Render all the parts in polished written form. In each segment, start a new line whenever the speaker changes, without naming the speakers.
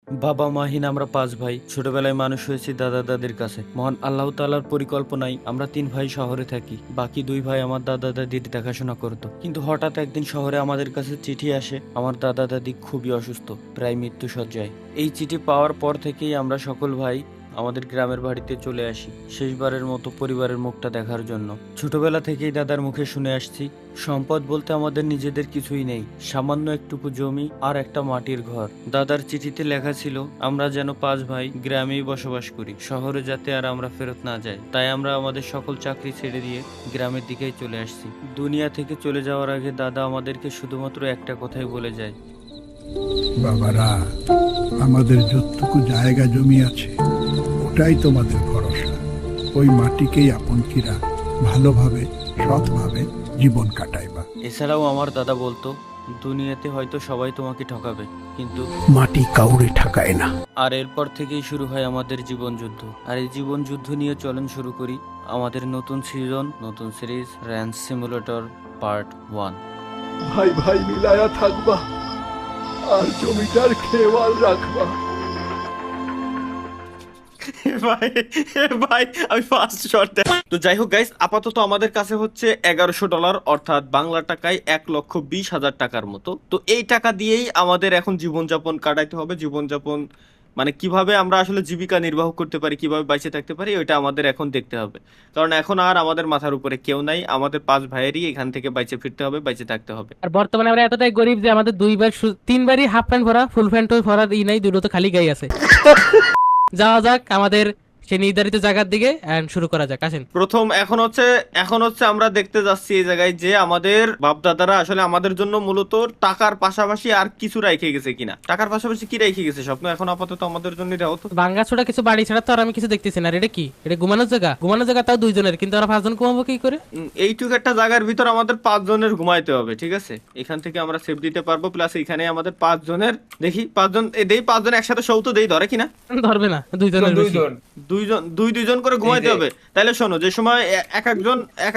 বাবা মাহীন আমরা 5 ভাই। ছোটবেলায় মানুষ হয়েছি দাদা দাদির কাছে। মহান আল্লাহ তাআলার পরিকল্পনায় আমরা 3 ভাই শহরে থাকি। বাকি 2 ভাই আমার দাদা দাদির দেখাশোনা করত। কিন্তু হঠাৎ একদিন শহরে আমাদের কাছে চিঠি আসে, আমার দাদা দাদি খুবই অসুস্থ, প্রায় মৃত্যুশয্যায়। এই চিঠি পাওয়ার পর থেকেই আমরা সকল ভাই আমাদের গ্রামের বাড়িতে চলে আসি, শেষবারের মতো পরিবারের মুখটা দেখার জন্য। ছোটবেলা থেকেই দাদার মুখে শুনে আসছি, সম্পদ বলতে আমাদের নিজেদের কিছুই নেই, সামান্য একটুকু জমি আর একটা মাটির ঘর। দাদার চিঠিতে লেখা ছিল আমরা যেন 5 ভাই গ্রামেই বসবাস করি, শহরে যাতে আর আমরা ফেরত না যাই। তাই আমরা আমাদের সকল চাকরি ছেড়ে দিয়ে গ্রামের দিকেই চলে আসছি। দুনিয়া থেকে চলে যাওয়ার আগে দাদা আমাদেরকে শুধুমাত্র একটা কথাই বলে যায়,
বাবারা, আমাদের যতটুকু জায়গা জমি আছে ওটাই তোমাদের ভরসা। ওই মাটিকেই আপনকিরা ভালোভাবে সৎভাবে জীবন কাটাইবা।
এছাড়াও আমার দাদা বলতো, দুনিয়াতে হয়তো সবাই তোমাকে ঠকাবে, কিন্তু
মাটি কাউরে ঠকায় না।
আর এরপর থেকেই শুরু হয় আমাদের জীবন যুদ্ধ। আর এই জীবন যুদ্ধ নিয়ে চলন শুরু করি আমাদের নতুন সিজন, নতুন সিরিজ র্যাঞ্চ সিমুলেটর পার্ট 1।
ভাই ভাই মিলায়া থাকবা আর জমিটার খেয়াল রাখবা।
ভাই ভাই আমি ফার্স্ট শট। তো যাই হোক গাইস, আপাতত আমাদের কাছে হচ্ছে $1100, অর্থাৎ বাংলা টাকায় 1,20,000 টাকার মতো। তো এই টাকা দিয়েই আমাদের এখন জীবনযাপন কাটাইতে হবে। জীবনযাপন মানে কিভাবে আমরা আসলে জীবিকা নির্বাহ করতে পারি, কিভাবে বেঁচে থাকতে পারি, ওইটা আমাদের এখন দেখতে হবে। কারণ এখন আর আমাদের মাথার উপরে কেউ নাই, আমাদের 5 ভাইয়েরই এখান থেকে বেঁচে ফিরতে হবে, বেঁচে থাকতে হবে।
আর বর্তমানে আমরা এতটাই গরিব যে আমাদের দুইবার তিনবারই হাফ প্যান্ট ভরা, ফুল প্যান্ট ভরার ই নাই, দুটো তো খালি গাই আছে। যাওয়া যাক আমাদের সেই নির্ধারিত জায়গার দিকে এন্ড শুরু করা যাক, আসেন।
প্রথম এখন হচ্ছে আমরা দেখতে যাচ্ছি এই জায়গায় যে আমাদের বাপ দাদারা আসলে আমাদের জন্য মূলত টাকার পাশাপাশি আর কিছু রেখে গেছে কিনা। টাকার পাশাপাশি কি রেখে গেছে স্বপ্ন, এখন আপাতত আমাদের জন্য দাও তো।
বাঙ্গা ছোড়া কিছু বাড়ি ছাড়া তো আর আমি কিছু দেখতেছি না। আর এটা কি? এটা ঘুমানোর জায়গা? ঘুমানোর জায়গা তাও দুইজনের, কিন্তু আমরা 5 জন ঘুমাবো কি করে?
এইটুকু একটা জায়গার ভিতর আমাদের 5 জনের ঘুমাইতে হবে, ঠিক আছে? এখান থেকে আমরা সেফ দিতে পারবো, প্লাস এখানে আমাদের 5 জনের দেখি 5 জন দেই, 5 জন একসাথে শৌত দেই, ধরে কিনা?
ধরবে না, দুইজনের বেশি।
দুইজন করে ঘুমাইতে হবে। তাহলে শোনো, যে সময় এক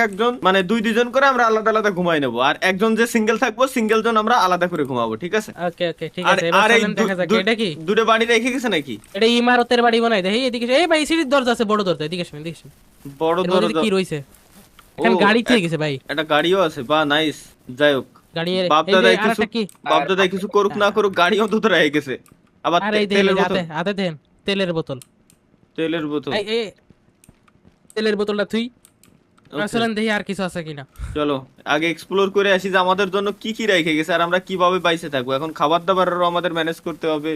একজন মানে দুইজন করে আমরা আলাদা আলাদা ঘুমাই নেবো, আর একজন যে সিঙ্গেল থাকবো, সিঙ্গেল জন আমরা আলাদা করে ঘুমাবো, ঠিক আছে?
ওকে ওকে ঠিক আছে, এবার চলেন দেখা যাক। এটা কি?
দুটো বাড়ি রেখে গেছে নাকি?
এটা ইমারতের বাড়ি বানাই দেখি। এদিকে এই ভাই সিঁড়ির দরজা আছে, বড় দরজা, এদিকে আসেন, এদিকে আসেন।
বড়
এর মধ্যে
দরজা
কি রইছে? এখানে গাড়ি থেকে গেছে ভাই।
একটা গাড়িও আছে, বা নাইস। যাই হোক,
গাড়ি
বাপ
এই যে
দাদাই
আরেকটা কি?
কিছু করুক না করুক, গাড়ি অন্তত রেখে গেছে। আবার
আর এই
তেলের
দেখেন
বোতল,
হাতে দেন তেলের বোতল।
তেলের বোতল।
এই এই তেলের বোতলটা তুই
Okay.
আসলে দেখি আর কিছু আছে কিনা।
চলো আগে এক্সপ্লোর করে আসি যে আমাদের জন্য কি কি রেখে গেছে আর আমরা কিভাবে বাইসে থাকবো। এখন খাবার দাবারেরও আমাদের ম্যানেজ করতে হবে,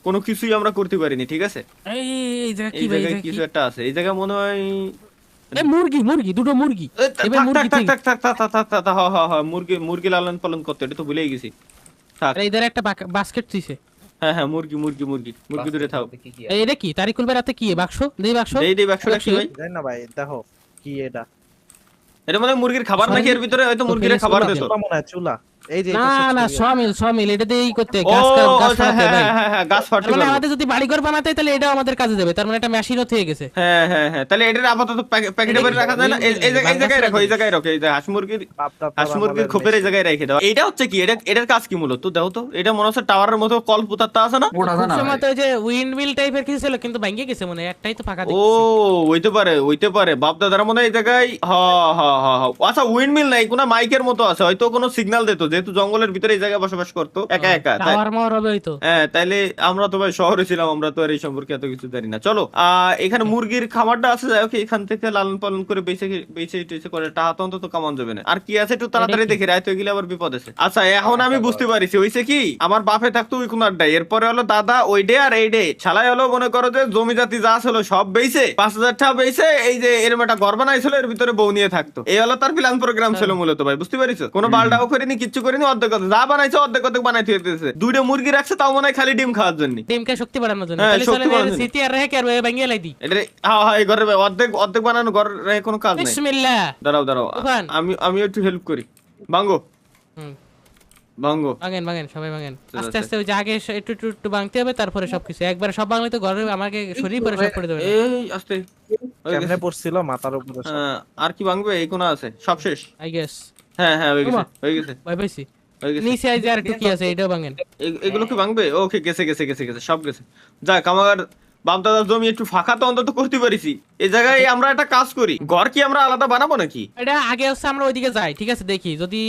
কোনো কিছুই আমরা করতে পারিনি, ঠিক আছে?
এই এই জায়গা কি
এই
ভাই?
জায়গায় কিছু একটা আছে, এই জায়গায় মনে হয়
এই মুরগি মুরগি দুটো মুরগি। এবার মুরগি থেকে
হ্যাঁ, মুরগি লালন পালন করতে, এটা তো ভুলেই গেছি। থাক,
আর ইধারে একটা বাস্কেট তুইছে।
হ্যাঁ, মুরগি দূরে থাক।
এই এটা কি? তারিকুল ভাই রাতে কি বাক্স? দেই বাক্স।
দেই বাক্সটা কি ভাই?
জানি না ভাই, দেখো কি এটা।
এটা মানে মুরগির খাবার নাকি? এর ভিতরে হয়তো মুরগির খাবার দিত।
চুলা মনে হয়, চুলা। এই যে
না না, সমিল এটা দিয়েই করতে
ও
গাছ ফাটাতে ভাই।
হ্যাঁ, গাছ ফাটাতে
মানে
পারবো।
আমাদের যদি বাড়িঘর বানাতে হয় তাহলে এটা আমাদের কাজে দেবে। তার মানে একটা মেশিনও থেকে গেছে।
হ্যাঁ, তাহলে এটার আপাতত প্যাকেটে করে রাখা যায় না? এই জায়গায় রাখো, এই জায়গায় রাখো। এই যে হাঁস মুরগির খোপের এই জায়গায় রেখে দাও। এটা হচ্ছে কি, এটার কাজ কি মূলত দাও তো? এটা মনে হচ্ছে টাওয়ারের মতো কল পুতাতে আছে না?
খুব সময় তো ওই যে উইন্ড মিল টাইপের কিছু ছিল, কিন্তু ভেঙে গেছে মনে হয়। একটাই তো ফাঁকা
ও
দেখছি।
হইতে পারে বাপ দাদারা মনে হয় এই জায়গায়। হ্যাঁ, আচ্ছা, উইন্ড মিল নাই, কোনো মাইকের মতো আছে, হয়তো কোনো সিগন্যাল দিত, যেহেতু জঙ্গলের ভিতরে এই জায়গায় বসবাস করতো একা
টাওয়ার মাওয়ার হবে হয়তো।
হ্যাঁ, তাইলে আমরা তো ভাই শহরে ছিলাম, আমরা তো আর এই সম্পর্কে এত কিছু জানি না। চলো এখানে মুরগির খাবারটা আছে, যাই হোক এখান থেকে লালন পালন করে বেঁচে করে টাকা তো অন্তত কামান যাবে না। আর কি আছে একটু তাড়াতাড়ি দেখি, রাত হয়ে গেলে আবার বিপদ আছে। আচ্ছা, এখন আমি বুঝতে পারিছি হইছে কি, আমার বাপে থাকতো ওই কোন আড্ডায়, এরপরে হলো দাদা ওই ডে আর এই ডে শালাই হলো মনে করো যে জমি জাতি যা ছিল সব বেইছে, 5,000 টাকা বেইছে, এই যে এরম একটা ঘর বানাইছিল, এর ভিতরে বউ নিয়ে থাকতো। এই হলো তার প্ল্যান প্রোগ্রাম ছিল মূলত ভাই, বুঝতে পারিস? কোনো বালটাও করিনি, কিচ্ছু করিনি, অর্ধেক যা বানাইছে অর্ধেক বানাইতে হইতেছে। দুইটা মুরগি রাখছে, তাও মনে হয় খালি ডিম খাওয়ার জন্য,
ডিমকে শক্তি বাড়ানোর জন্য।
হ্যাঁ,
তাহলে
শক্তি
চলে
বাড়ানোর জন্য।
সিটি আর রেখে আর ভেঙে লাই দি।
এটা হ্যাঁ, এই ঘরে অর্ধেক বানানো ঘর রেখে কোনো কাজ নাই।
বিসমিল্লাহ।
দাঁড়াও
তুফান।
আমি একটু হেল্প করি। ভাঙ্গো
হুম,
ভাঙ্গো।
ভাঙেন সবাই ভাঙেন।
আচ্ছা,
আস্তে আস্তে ওই যে আগে একটু ভাঙতে হবে, তারপরে সবকিছু একবার সব ভাঙলে তো ঘরে আমাকে শরীর পরে সব পড়ে যাবে না।
এই আস্তে হয়ে
কেমনে
গেছে।
পড়ছিল মাথার উপরে সব।
আর কি ভাঙবে? এই কোনা আছে, সব শেষ।
আই গেস
হ্যাঁ, হয়ে গেছে।
ভয় পাইছি।
হয়ে গেছে।
নিচে এই যে আর একটু কি আছে এটাও ভাঙেন।
এগুলো কি ভাঙবে? ওকে, গেছে গেছে গেছে গেছে, সব গেছে। যাক, আমার বাপ দাদার জমি একটু ফাঁকা তো অন্তত করতে পারিছি। এই জায়গায় আমরা একটা কাজ করি, ঘর কি আমরা আলাদা বানাবো নাকি?
এটা আগে হচ্ছে আমরা ওইদিকে যাই, ঠিক আছে, দেখি যদি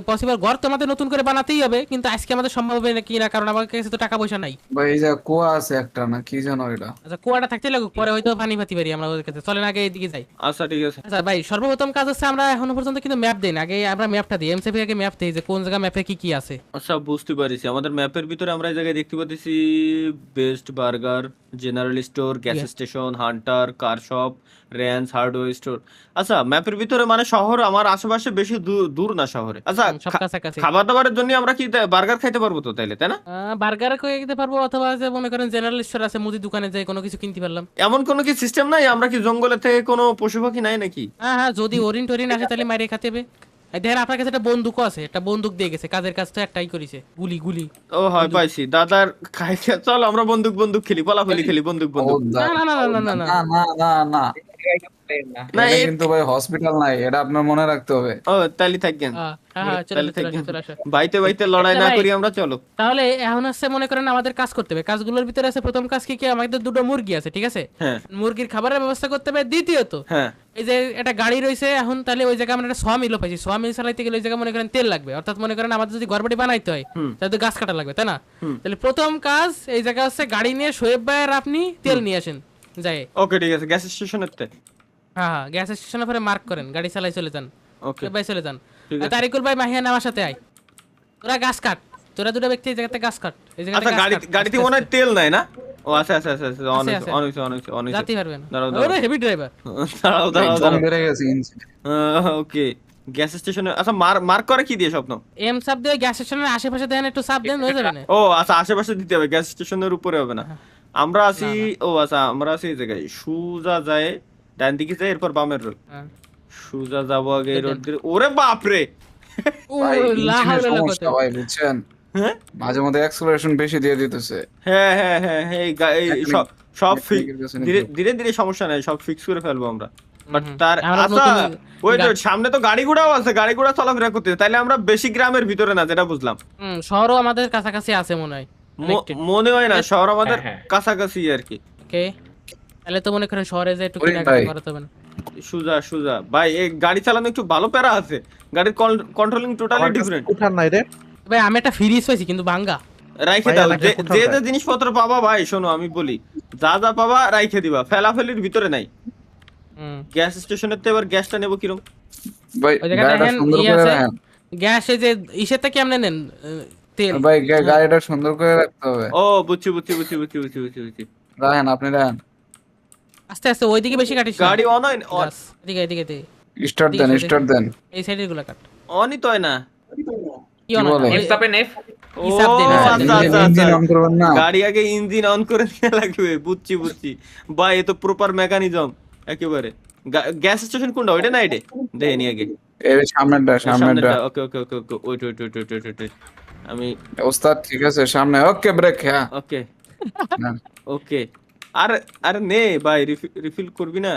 পসিবল। ঘর তো আমাদের নতুন করে বানাতেই হবে, কিন্তু আজকে আমাদের সম্ভব হবে নাকি না, কারণ আমার কাছে তো টাকা পয়সা নাই।
ভাই এই যে কুয়া আছে একটা না কি জানো এটা?
আচ্ছা, কুয়াটা থাকতে লাগুক, পরে হয়তো পানি পাতি পারি আমরা ওদের কাছে। চলেন আগে এইদিকে যাই।
আচ্ছা ঠিক আছে।
আচ্ছা ভাই, সর্বপ্রথম কাজ হচ্ছে আমরা এখনো পর্যন্ত কিন্তু ম্যাপ দেই না, আগে আমরা ম্যাপটা দিই। এমসিপি আগে ম্যাপ দেই যে কোন জায়গা ম্যাপে কি কি আছে।
আচ্ছা, বুঝতে পারছি। আমাদের ম্যাপের ভিতরে আমরা এই জায়গায় দেখতে পাচ্ছি best burger, general store, gas station, hunter, car shop, range, hardware store. আচ্ছা, ম্যাপের ভিতরে মানে শহর আমার আশেপাশে বেশি দূর না শহরে। আচ্ছা,
সব কাছাকাছি।
খাবার দাবারের জন্য আমরা কি বার্গার খাইতে পারবো তো তাইলে, তাই না?
বার্গার করে খেতে পারবো, অথবা যে মনে করেন জেনারেল স্টোর আছে, মুদি দোকানে যাই কোনো কিছু কিনতে পারলাম।
এমন কোনো কি সিস্টেম নাই? আমরা কি জঙ্গলের থেকে কোনো পশু পাখি নাই নাকি?
হ্যাঁ, যদি ওরিন টোরিন আসে তাহলে মাইরে খাতে হবে। এই দেখেন আপনার কাছে একটা বন্দুকও আছে, একটা বন্দুক দিয়ে গেছে, কাজের কাজ তো একটাই করিছে, গুলি গুলি।
ও হয়, পাইছি। দাদার খাইতে চল আমরা বন্দুক খেলি, পলাফলি খেলি, বন্দুক।
ও
না না না না না না
না না না না
না,
এটা কিন্তু ভাই হসপিটাল নাই, এটা আপনার মনে রাখতে হবে।
ও তাইলে থাকেন,
হ্যাঁ, চলে
তাইলে
আসো, চলে
থাকেন।
আসো, চলে আসো।
বাইতে লড়াই না
আচ্ছা ভাই।
করি আমরা, চলো।
তাহলে এখন হচ্ছে মনে করেন আমাদের কাজ করতে হবে। কাজগুলোর ভিতরে আছে প্রথম কাজ কি কি, আমাদের দুটো মুরগি আছে, ঠিক আছে,
হ্যাঁ
মুরগির খাবারের ব্যবস্থা করতে হবে। দ্বিতীয়ত
হ্যাঁ
এই যে একটা গাড়ি রয়েছে এখন, তাহলে ওই জায়গায় আমরা একটা মিলও পাইছি। মিল চালাইতে গেলে ওই জায়গায় মনে করেন তেল লাগবে, অর্থাৎ মনে করেন আমাদের যদি ঘরবাড়ি বানাইতে হয় তাহলে তো গাছ কাটা লাগবে, তাই না? তাহলে প্রথম কাজ এই জায়গা হচ্ছে গাড়ি নিয়ে শোয়েব ভাই আর আপনি তেল নিয়ে আসেন যাই।
ওকে ঠিক আছে, গ্যাস স্টেশনের তে।
হ্যাঁ, গ্যাস স্টেশনের পরে মার্ক করেন, গাড়ি চালাই চলে যান।
ওকে
শোয়েব ভাই চলে যান।
ঠিক আছে।
তারিকুল ভাই, মাহিয়ান আমার সাথে আয়। তোরা গাছ কাট, তোরা দুটো ব্যক্তি এই জায়গাতে গাছ কাট, এই জায়গাতে
আচ্ছা,
গাছ কাট।
গাড়িতে মনে হয় তেল নাই না? ও আচ্ছা আচ্ছা আচ্ছা আচ্ছা,
আছে, আছে।
অনেক
যাতে পারবেন।
দাঁড়াও,
ওরে হেভি ড্রাইভার।
জং বেড়ে গেছে ইঞ্জিন।
ওকে, গ্যাস স্টেশনে। আচ্ছা, মার্ক করে কি দিয়ে স্বপ্ন?
এম সাব দিয়ে গ্যাস স্টেশনের আশেপাশে দেন, একটু সাব দেন, হয়ে যাবে না?
ও আচ্ছা, আশেপাশে দিতে হবে, গ্যাস স্টেশনের উপরে হবে না। আমরা আছি, ও আচ্ছা, আমরা আছি এই জায়গায়। সুজা যায়, ডান দিকে যায়, এরপর বামের রোড।
হ্যাঁ।
সুজা যাবো আগে এই রোড দিয়ে। ওরে বাপ রে!
ও
ভাই
লা
ইঞ্জিনের
হাওলা লা
সমস্যা
কুওয়াতা।
ভাই, বুঝছেন?
হ্যাঁ
মাঝে মধ্যে অ্যাক্সেলারেশন বেশি দিয়ে দিতেছে।
হ্যাঁ হ্যাঁ হ্যাঁ হ্যাঁ, সব
মেকানিকের কাছে নিতে
ধীরে
হবে।
ধীরে ধীরে, সমস্যা নাই, সব ফিক্স করে ফেলবো আমরা। বাট
হুম।
তার
আমরা
আচ্ছা,
নতুন
ওই সামনে তো গাড়ি ঘোড়াও আছে, গাড়ি ঘোড়া চলাফেরা করতে, তাইলে আমরা বেশি গ্রামের ভিতরে না, যেটা বুঝলাম।
শহরও আমাদের কাছাকাছি আছে মনে হয়।
মনে হয় না, শহর আমাদের কাছাকাছি আর কি।
ওকে, তাহলে তো মনে করেন শহরে যে একটু
ওরে
কেনাকাটা
ভাই।
করাতে হবে না।
সুজা ভাই, এই গাড়ি চালানো একটু ভালো প্যারা আছে, গাড়ির কন্ট্রোলিং টোটালি
আমার কাছে
ডিফারেন্ট।
উঠান নাই রে।
ভাই আমি একটা ফ্রিজ পাইছি কিন্তু ভাঙ্গা।
রাইখে
ভাই,
দাও,
আমার
যে
কোথাও
যে
নাই।
জিনিসপত্র পাবা ভাই, শোনো আমি বলি, যা পাবা রাইখে দিবা, ফেলাফেলির ভিতরে নাই। গ্যাস স্টেশনের তো এবার গ্যাসটা নেবো কিরম?
ভাই
ওই জায়গায়
গাড়িটা
দেখেন
সুন্দর
ই
করে
আছে,
রাখেন।
গ্যাসে যে ইসের থেকে আপনি নেন তেল।
ভাই গাড়িটা সুন্দর করে রাখতে হবে।
ও বুঝছি।
রাখেন, আপনি রাখেন।
আস্তে আস্তে ওইদিকে বেশি কাটিস না।
গাড়ি অন হয়
গাছ, এদিকে এদিকে এদিকে।
স্টার্ট দেন,
এদিকে,
স্টার্ট দেন।
এই সাইডের গুলা কাট।
অনই তো হয় না।
কি অন
বলে?
ও
হিসাব দিন, হিসাব দিন।
আচ্ছা
ইঞ্জিন অন করবেন না?
গাড়ি আগে ইঞ্জিন অন করে নিয়ে লাগবে, বুঝছি। ভাই এ তো প্রপার মেকানিজম একেবারে। গ্যাস স্টেশন কোনটা, ওইটা না এটা? দেখে নি আগে
এই সামনেটা।
Okay wait. আমি
ওস্তাদ ঠিক আছে, সামনে। Okay, brake. হ্যাঁ
ওকে
না।
ওকে। আরে নে ভাই, রিফিল করবি না?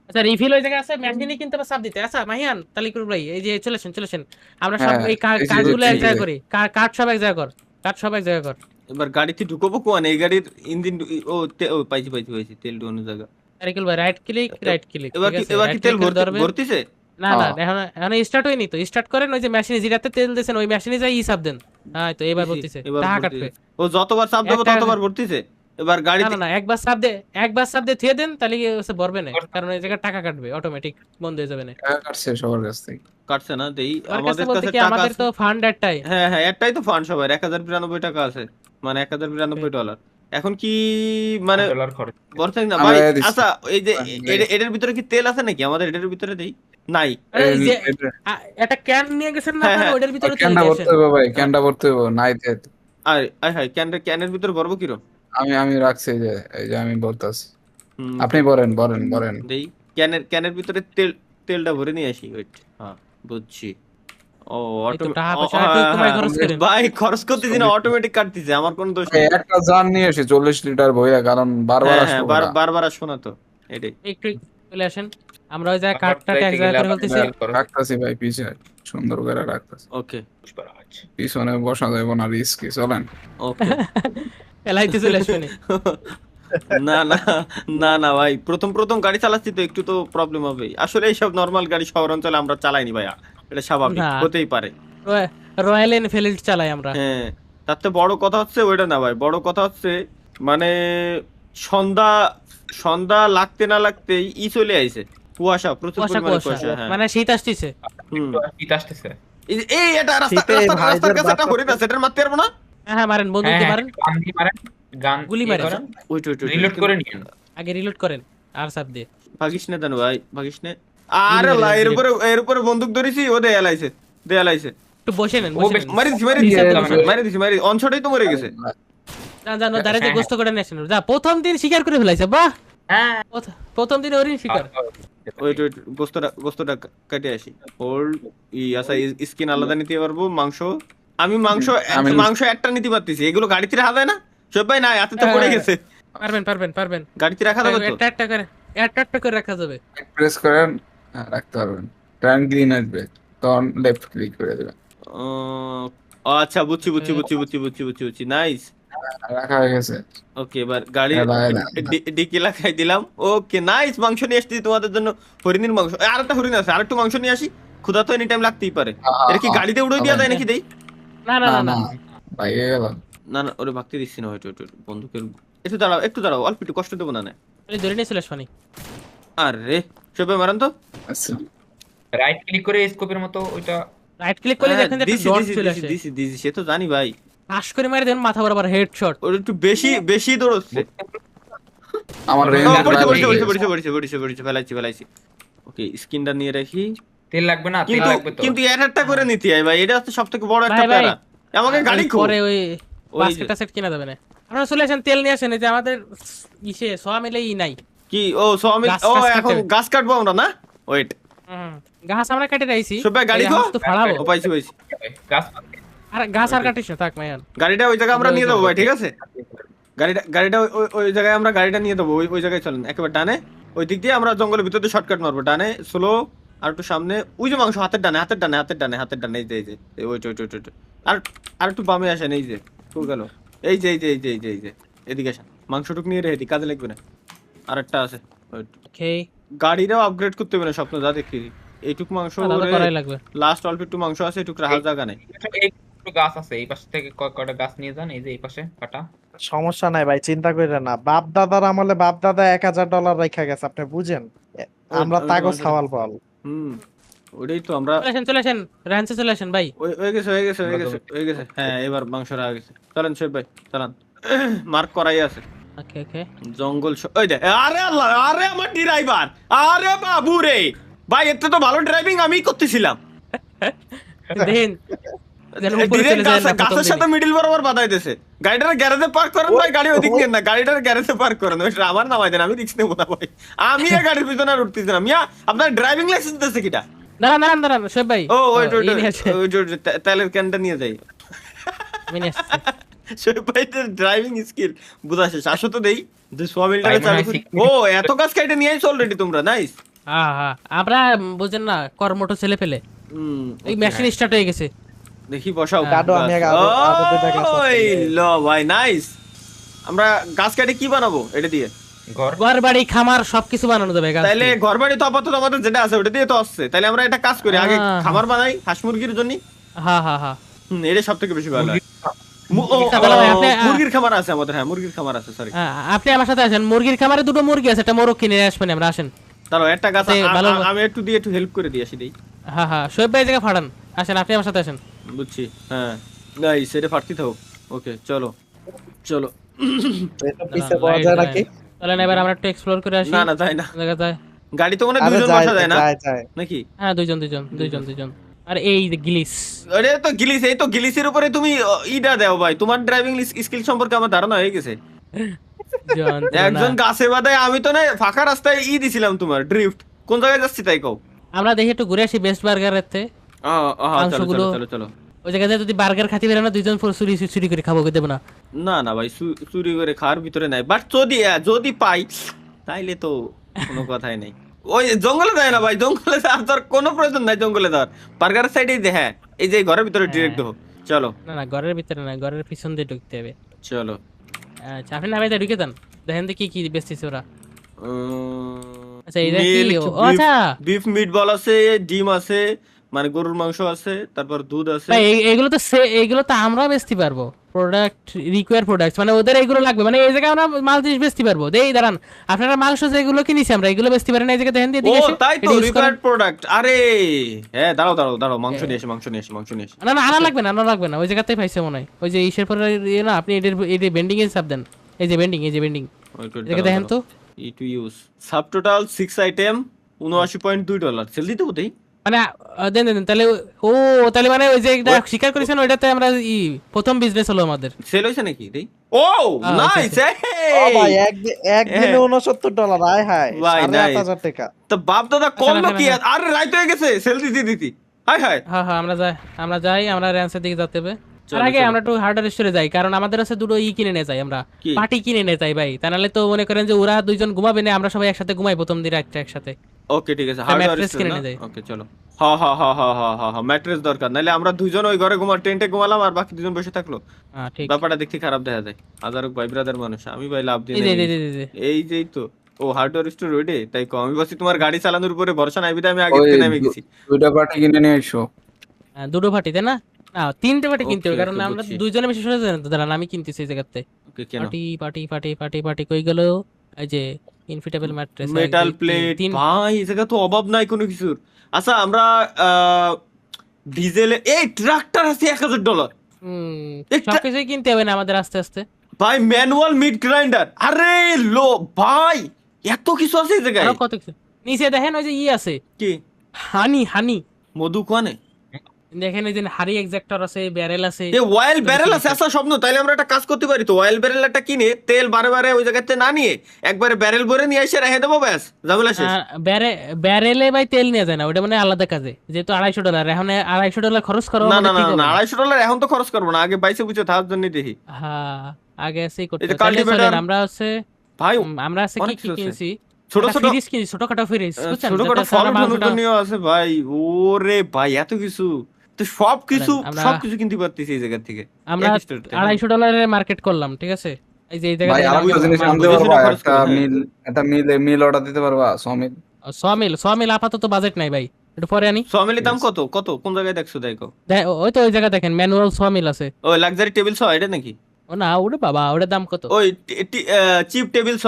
আচ্ছা, রিফিল ওই জায়গায় আছে, ম্যাগজিনে কিন্তু আবার সাব দিতে। আচ্ছা মাহিয়ান, তালিকুর ভাই, এই যে চলেছেন আমরা সব
হ্যাঁ,
এই
এই যে
কাজগুলো এক
ঠিক
জায়গায়
আছে।
করি। কাট সব এক জায়গায় কর।
এবার গাড়িতে ঢুকবো কোন? এই গাড়ির ইঞ্জিন ও পাইছি, তেল ঢোকানোর জায়গা।
তারিকুল ভাই, রাইট ক্লিক।
এবার কি তেল ভরতিছে?
না এখন স্টার্ট হয়নি তো। স্টার্ট করেন, ওই যে মেশিনে যেটাতে তেল দিয়েছেন ওই মেশিনে যাই হিসাব দেন। হ্যাঁ, তো এবার বলতিছে
এবার
টাকা
ভরতিছে।
কাটবে।
ও যতবার চাপ দেবো
একটা-
ততবার ভরতিছে। এবার গাড়িতে
না, একবার চাপ দিয়ে থুয়ে দেন, তাহলে হচ্ছে ভরবে না, কারণ এই জায়গায় টাকা কাটবে, অটোমেটিক বন্ধ হয়ে যাবে না।
টাকা কাটছে সবার কাছ থেকে।
কাটছে না, দেই
আমার কাছে
আমাদের
বলতে
কাছে
কি,
টাকা
আমাদের
আছে।
তো ফান্ড একটাই।
হ্যাঁ একটাই তো ফান্ড সবার, 1092 টাকা আছে, মানে $1092। এখন কি মানে বলছেন না
আমরা
ভাই?
দিচ্ছি।
আচ্ছা, এই যে
ভাই।
এটার ভিতরে কি তেল আছে নাকি? আমাদের এটার ভিতরে দেই নাই।
আরে এই যে
এটা-
একটা ক্যান নিয়ে গেছেন না
হ্যাঁ,
আপনারা,
হ্যাঁ।
ওইটার ভিতরে তেল
ক্যানটা
দিয়েছেন।
ভরতে হবে ভাই, ক্যানটা ভরতে হবে। নাই তেল।
আয় ক্যানের ভিতরে ভরবো কিরম?
আমি রাখছি, এই যে আমি বলতাছি। আপনি বলেন।
দেই ক্যানের ভিতরে তেলটা ভরে নিয়ে আসি। ওয়েট, হ্যাঁ বুঝছি। ও
এই তো টাকা পয়সা একটু কমায় খরচ করেন।
ভাই খরচ করতেছি না, অটোমেটিক কাটতেছে, আমার কোনো দোষ নেই।
এই একটা জান নিয়ে এসে 40 লিটার বইয়া, কারণ বারবার
হ্যাঁ
আসবো না।
বারবার আসবো না তো, এটাই।
একটু চলে আসেন। আমরা ওই জায়গায় কাঠটা এক জায়গায় করে ফেলতেছি।
রাখতেছি ভাই পিছে, সুন্দর করে রাখতেছি।
ওকে
পিছনে বসা যাবে না, রিস্কি, চলেন।
ওকে
ফেলাইতে চলে আসবে না।
না না না না ভাই, প্রথম প্রথম গাড়ি চালাচ্ছি তো একটু তো প্রবলেম হবেই। আসলে এইসব নর্মাল গাড়ি শহর অঞ্চলে আমরা চালাইনি ভাইয়া, এটা স্বাভাবিক,
না।
হতেই পারে।
রয়্যাল এনফিল্ড চালাই আমরা।
হ্যাঁ, তার থেকে বড় কথা হচ্ছে ওইটা না ভাই, বড় কথা হচ্ছে মানে সন্ধ্যা সন্ধ্যা লাগতে না লাগতেই চলে আইছে, কুয়াশা, প্রচুর
কুয়াশা
পরিমাণে
কুয়াশা
কুয়াশা। হ্যাঁ
মানে শীত আসতেছে।
হুম।
শীত আসতেছে।
এই এটা রাস্তা
শীতে
রাস্তার
ভাইদের
কাছে একটা
বাচ্চা-
হরিণ আছে, এটার মারতে পারবো না?
হ্যাঁ মারেন, বন্দুক
হ্যাঁ,
দিয়ে মারেন,
গান দিয়ে মারেন, গান
গুলি
ইয়ে
মারেন।
করেন,
ওইট ওইট
রিলোড করে নিন।
আগে রিলোড করেন আর সাপ দিয়ে।
ভাগিস না জানো ভাই, ভাগিস না। আরে লা, এর উপরে বন্দুক ধরেছি, ও দেয়ালাইছে।
একটু বসে নেন,
ও
বসে
বেশ
নেন।
মারি দিছি অনশটেই তো মরে গেছে।
জানো দাঁড়াতে গোস্ত করে নিয়ে আসেন। যা প্রথম দিন শিকার করে ফেলাইছে, বাহ।
হ্যাঁ,
প্রথম দিন হরিণ শিকার।
ওইট গোস্তটা কেটে আসি। হোল্ড আচ্ছা, স্কিন আলাদা নিতে পারবো, মাংস আমি মাংস একটা নিতে পারতেছি, এগুলো গাড়িতে রাখা যায় না? সব ভাই না, হাতে তো পড়ে গেছে।
পারবেন।
গাড়িতে রাখা যাবে তো?
একটা করে রাখা যাবে।
প্রেস করেন, হ্যাঁ, রাখতে পারবেন। টার্ন গ্রিন আসবে, তখন লেফট ক্লিক করে দেবেন।
আচ্ছা, বুঝছি। নাইস,
রাখা হয়ে গেছে।
ওকে, এবার গাড়ি
এলা।
ডিকি লাগাই দিলাম। ওকে নাইস, মাংস নিয়ে আসছি তোমাদের জন্য, হরিণের মাংস। আর একটা হরিণ আছে, আরেকটু মাংস নিয়ে আসি, ক্ষুধা তো এনি টাইম লাগতেই পারে। এটা কি গাড়িতে উড়ে দেওয়া যায় নাকি? দেই
না
না না, ভাই হয়ে গেল।
না না, ওরে ভাগতে দিচ্ছি না, ওইটা বন্দুকের। একটু দাঁড়াও, অল্প একটু কষ্ট দেবো না।
ধরে নিয়ে চলে আসবানি।
আরে সবে মারান তো।
আচ্ছা,
রাইট ক্লিক করে স্কোপের মতো ওইটা
রাইট ক্লিক করলে দেখেন যে একটা ডট চলে আসে।
দিছি, সে তো জানি ভাই।
পাশ করে মারি দেন মাথা বরাবর হেডশট।
ওর একটু বেশি দৌড়চ্ছে।
আমার রেঞ্জ
ফেলাইছি। ওকে, স্কিনটা নিয়ে রাখি।
তেল লাগবে না, তেল লাগবে তো।
কিন্তু একটা করে নিতে হয় ভাই, এটা হচ্ছে সবথেকে বড় একটা
ভাই,
প্যারা। আমাকে গাড়ি
পরে ওই
ওই
বাস্কেটটা সেট কিনা যাবে না। আপনারা চলে আসেন, তেল নিয়ে আসেন। এই যে আমাদের সোয়া মিলেই নাই।
কি আমি
গাছ
এখন
কাটতে
গাছ কাটবো আমরা না? ওয়েট,
গাছ আমরা কেটে রাইছি।
সবাই গাড়ি
এই
তো
গাছ তো ফাড়াবো।
পাইছি।
গাছ
আর গাছ আর কাটিস না, থাক মায়ান।
গাড়িটা ওই জায়গায় আমরা নিয়ে যাবো ভাই, ঠিক আছে? গাড়িটা ওই জায়গায় আমরা গাড়িটা নিয়ে দেবো, ওই জায়গায় চলেন, একেবারে ডানে। ওই দিক দিয়ে আমরা জঙ্গলের ভিতর দিয়ে শর্টকাট মারবো, ডানে স্লো, আর একটু সামনে। ওই যে মাংস হাতের ডানে, এই যে ওইট। আর একটু বামে আসেন, এই যে ফুল গেল। এই যে এদিকে আসেন, মাংসটুক নিয়ে রেখে দিই, কাজে লাগবে না। আর একটা আছে,
ওকে,
গাড়িটাও আপগ্রেড করতে হবে না, স্বপ্ন যা দেখি। এইটুক মাংস
আলাদা করাই লাগবে।
লাস্ট অল্প একটু মাংস আছে, একটু রাহার জায়গা নেই।
এই গাছ আছে, এই পাশ থেকে কয়টা গাছ নিয়ে যান, এই যে এই পাশে কাটা।
সমস্যা নাই ভাই, চিন্তা করেন না। বাপ দাদার আমলে বাপ দাদা $1000 রেখা গেছে, আপনি বুঝেন। আমরা
ওই-
তাগো
ওই-
ছাওয়াল পাল।
ওটাই তো আমরা।
চলে আসেন রাঞ্চে চলে আসেন ভাই।
হয়ে গেছে। হ্যাঁ, এবার মাংস রাখা গেছে। চলেন শোয়েব ভাই, চালান। মার্ক করাই আছে
ওকে
জঙ্গল। ওই দে, আরে আল্লাহ, আরে আমার ড্রাইভার, আরে বাবু রে ভাই, এতে তো ভালো ড্রাইভিং আমি করতেছিলাম।
দেন যেন উপরে চলে যায় না।
গাছের সাথে মিডল বরাবর বাধাই দিয়েছে। গাড়িটার গ্যারেজে পার্ক করেন ভাই, গাড়ি ওইদিক নিয়ে না, গাড়িটার গ্যারেজে পার্ক করেন। ওইটা আমার নামাই দেন, আমি রিস্ক নেবো না ভাই। আমি এই গাড়ির পিছনে আর উঠতেছি না। মিয়া, আপনার ড্রাইভিং লাইসেন্স দিয়েছে কিটা?
দাঁড়ান সোহেব ভাই।
ও ওই
এই নিয়ে আসেন।
তেলের ক্যানটা নিয়ে যাই।
আমি নিয়ে আসছি।
শোয়েব ভাইদের ড্রাইভিং স্কিল বুঝা শেষ। আসো তো দেই যে সোয়াবিনটাকে
ভাই,
চালু
মনে
করি।
হয়
ও এত গাছ কাটে নিয়ে আইছো অলরেডি তোমরা, নাইস।
হ্যাঁ আমরা বুঝেন না, কর্মটো ছেলে ফেলে এই মেশিন স্টার্ট হয়ে গেছে।
দেখি বসাও।
কাটো, আমি আরো দুইটা গাছ আছে।
ওই লো ভাই, নাইস। আমরা গাছ কাটে কি বানাবো এটা দিয়ে?
ঘর বাড়ি খামার সবকিছু বানানো যাবে গাছ
তাইলে
দিয়ে।
ঘর বাড়ি তো আপাতত আমাদের যেটা আছে ওটা দিয়ে তো আসছে। তাইলে আমরা একটা কাজ করি, আগে
হ্যাঁ।
খামার বানাই হাঁস মুরগির জন্য।
হ্যাঁ
এটা সব থেকে বেশি ভালো হয়। মুরগির খামার আছে আমাদের, হ্যাঁ মুরগির খামার আছে, সরি।
আপনি আমার সাথে আসেন। মুরগির খামারে দুটো মুরগি আছে, একটা মোরগ কিনে আসবেন। আমরা আসেন।
দাঁড়াও, একটা গাছ
ভালো।
আমি একটু হেল্প করে দিই, আসি দেই।
হ্যাঁ সোহেব ভাই জায়গা ফাড়ান। আসেন, আপনি আমার সাথে আসেন।
বুঝছি, হ্যাঁ নাইস, এটা ফাটতি থাকো। ওকে চলো।
এটা পিছে পাওয়া যায় নাকি?
চলেন এবার আমরা একটু এক্সপ্লোর করে আসি।
না তাই না,
দেখা যায়।
গাড়ি তো মানে
আরে
দুইজন বসা যায় না
যায়।
নাকি?
হ্যাঁ দুইজন। আর এই যে গিলিস।
আরে তো গিলিস, এই তো গিলিসের উপরে তুমি ইটা দাও ভাই। তোমার ড্রাইভিং স্কিল সম্পর্কে আমার ধারণা হয়ে গেছে। একজন গাছে বাদায়, আমি তো না ফাঁকা রাস্তায় দিছিলাম তোমার ড্রিফট। কোন জায়গায় যাচ্ছি তাই কও।
আমরা দেখি একটু ঘুরে আসি বেস্ট বার্গারের তে। মাংসগুলো-
চলো।
ওই জায়গাতে যদি বার্গার খাতি বেরো না, দুইজন চুরি করে খাবো, দেবো না।
না ভাই, চুরি করে খাওয়ার ভিতরে নাই, বাট যদি পাই তাইলে তো কোনো কথাই নেই।
ওই জঙ্গলে যায় না ভাই, জঙ্গলে যাওয়ার তোর কোনো প্রয়োজন নাই, জঙ্গলে যাওয়ার বার্গারের সাইডেই যে, হ্যাঁ এই যে ঘরের ভিতরে ডিরেক্ট ঢোক। চলো
না না ঘরের ভিতরে না, ঘরের পিছন দিয়ে ঢুকতে হবে।
চলো।
আচ্ছা আপনি না ভাই ঢুকে দেন, দেখেন তো কি কি বেচতেছে ওরা। আচ্ছা এটা কি? ও আচ্ছা
বিফ মিট বল আছে, ডিম আছে, মানে গরুর মাংস আছে, তারপর দুধ আছে।
ভাই এগুলো তো এগুলো তো আমরা বেচতে পারবো, প্রোডাক্ট রিকোয়ার প্রোডাক্টস, মানে ওদের এগুলো লাগবে, মানে এই জায়গায় আমরা মাল জিনিস বেচতে পারবো। দেই দাঁড়ান, আপনারা মাংস যেগুলো কিনেছি আমরা এগুলো বেচতে পারেন এই জায়গায়, দেখেন দিয়ে
ও
দিকে
তাই তো, রিকোয়ার্ড প্রোডাক্ট। আরে হ্যাঁ, দাঁড়াও দাঁড়াও দাঁড়াও, মাংস নিয়ে এসে, মাংস নিয়ে এসে, মাংস নিয়ে এসে।
না না আনা লাগবে না, আনা লাগবে না, ওই জায়গাতেই পাইছে মনে হয়। ওই যে ইসের পরে ইয়ে না, আপনি এদের বেন্ডিং এর চাপ দেন, এই যে বেন্ডিং, এই যে বেন্ডিং, এটাকে দেখেন তো।
ই to use subtotal 6 item, $79.2 sale দিতে হতেই।
মানে দেন দেন তাহলে। ও তাহলে মানে ওই যে এটা স্বীকার করেছেন ওইটাতে আমরা প্রথম বিজনেস হলো আমাদের।
সেল হইছে নাকি দেই? ও নাইস।
ও ভাই একদিনে $69, আয় হায়,
ভাই,
৭,৫০০ টাকা।
তো বাপ দাদা করলো কি? আরে রাইত হয়ে গেছে, সেল দিতে দিতে। High high.
হ্যাঁ হ্যাঁ আমরা যাই, আমরা র্যান্সের দিকে যেতে হবে।
চলো,
তার আগে
চলো।
আমরা একটু হার্ডওয়্যার স্টোরে যাই, কারণ আমাদের আছে দুটো কিনে নিয়ে যাই আমরা,
কি?
পার্টি কিনে নিয়ে যাই ভাই। তা নাহলে তো মনে করেন যে ওরা দুইজন ঘুমাবে না, আমরা সবাই একসাথে ঘুমাই প্রথম দিন রাতটা একসাথে।
ওকে ঠিক আছে,
একটা
হার্ডওয়্যার
mattress কিনে নিয়ে যাই।
ওকে চলো। হ্যাঁ হ্যাঁ হ্যাঁ হ্যাঁ হ্যাঁ হ্যাঁ, ম্যাট্রেস দরকার, নাহলে আমরা দুইজন ওই ঘরে টেন্টে ঘুমালাম আর বাকি দুজন বসে থাকলো,
হ্যাঁ ঠিক।
ব্যাপারটা দেখতে খারাপ দেখা যায়। আজারক ভাই ব্রাদার মানুষ, আমি ভাই লাভ দিই
এই
না।
যে এই যে, এই যে
এই যেই তো ও হার্ডওয়্যার স্টোর ওইডে, তাই কম আমি বলছি তোমার গাড়ি চালানোর উপরে ভরসা নাই বিধায় আমি আগে থেকে নেমে গেছি।
দুইটা পার্টি কিনে নিয়ে এসো।
দুটো পার্টি তাই না? না তিনটে পার্টি কিনতে হবে,
Okay,
কারণ
okay,
আমরা
বুঝছি।
দুইজনে বেশি সরে যাই না তো। দাঁড়ান আমি কিনতেছি এই জায়গাতে।
ওকে কেন?
Party party party party party কই গেল? এই যে ইনফিটেবল ম্যাট্রেস,
মেটাল প্লেট, ভাই এই জায়গা তো অভাব নাই কোনো কিছুর। আচ্ছা আমরা ডিজেল, এই ট্রাক্টর আছে $1,000।
সবকিছুই কিনতে হবে না আমাদের আস্তে আস্তে।
ভাই ম্যানুয়াল মিট গ্রাইন্ডার, আরে লো ভাই এত কিছু আছে এই জায়গায়।
আরো কত কিছু নিচে দেখেন, ওই যে আছে
কি
হানি
মধু কোয়ানে,
দেখেন এই যে হাড়ি এক্সাক্টর আছে, ব্যারেল আছে।
এই অয়েল ব্যারেল আছে। আচ্ছা স্বপ্ন, তাইলে আমরা একটা কাজ করতে পারি তো, অয়েল ব্যারেল একটা কিনে তেল বারে বারে ওই জায়গাতে না নিয়ে একবারে ব্যারেল ভরে নিয়ে এসে রেখে দেবো, ব্যাস ঝামেলা শেষ।
ব্যারেলে ভাই তেল নিয়ে যায় না, ওটা মানে আলাদা কাজে। যেহেতু $250, এখন $250 খরচ করো
না
মানে
না না
ঠিক হবে
না,
না।
$250 এখন তো খরচ করবো না, আগে বাইসে বুঝে থাকার জন্য দেখি।
হ্যাঁ আগে আছে করতে
এই যে
হবে। তাহলে
cultivator,
চলেন, আমরা আছে
ভাই
আমরা আছে কি
অনেক
কি
কিছু আছে।
কিনছি,
ছোট ছোট
ফ্রিজ কিনছি, ছোটখাটো ফ্রিজ, বুঝছেন?
ছোটখাটো
যাতে
ফল
সারা মাংসটা-
নিয়ে আছে ভাই। ওরে ভাই এত কিছু তো, সবকিছু
আমরা-
সবকিছু কিনতে পারতেছি এই জায়গা থেকে।
আমরা
এক স্টোর থেকে।
$250 মার্কেট করলাম, ঠিক আছে? এই যে এই
ভাই
জায়গায়
আরেকটা জিনিস আনতে
বুঝেছি না,
পারবা?
খরচ
একটা
করে, হ্যাঁ।
মিল অর্ডার দিতে পারবা? সমিল।
সমিল আপাতত বাজেট নাই ভাই, একটু পরে আনি।
সমিলের দাম কত কত কোন জায়গায় দেখছো দেখো?
ওই তো ওই জায়গা দেখেন ম্যানুয়াল সমিল আছে।
ওই লাক্সারি টেবিল ছ এটা নাকি?
ও না ওটা বাবা, ওটার দাম কত?
ওই চিপ টেবিল ছ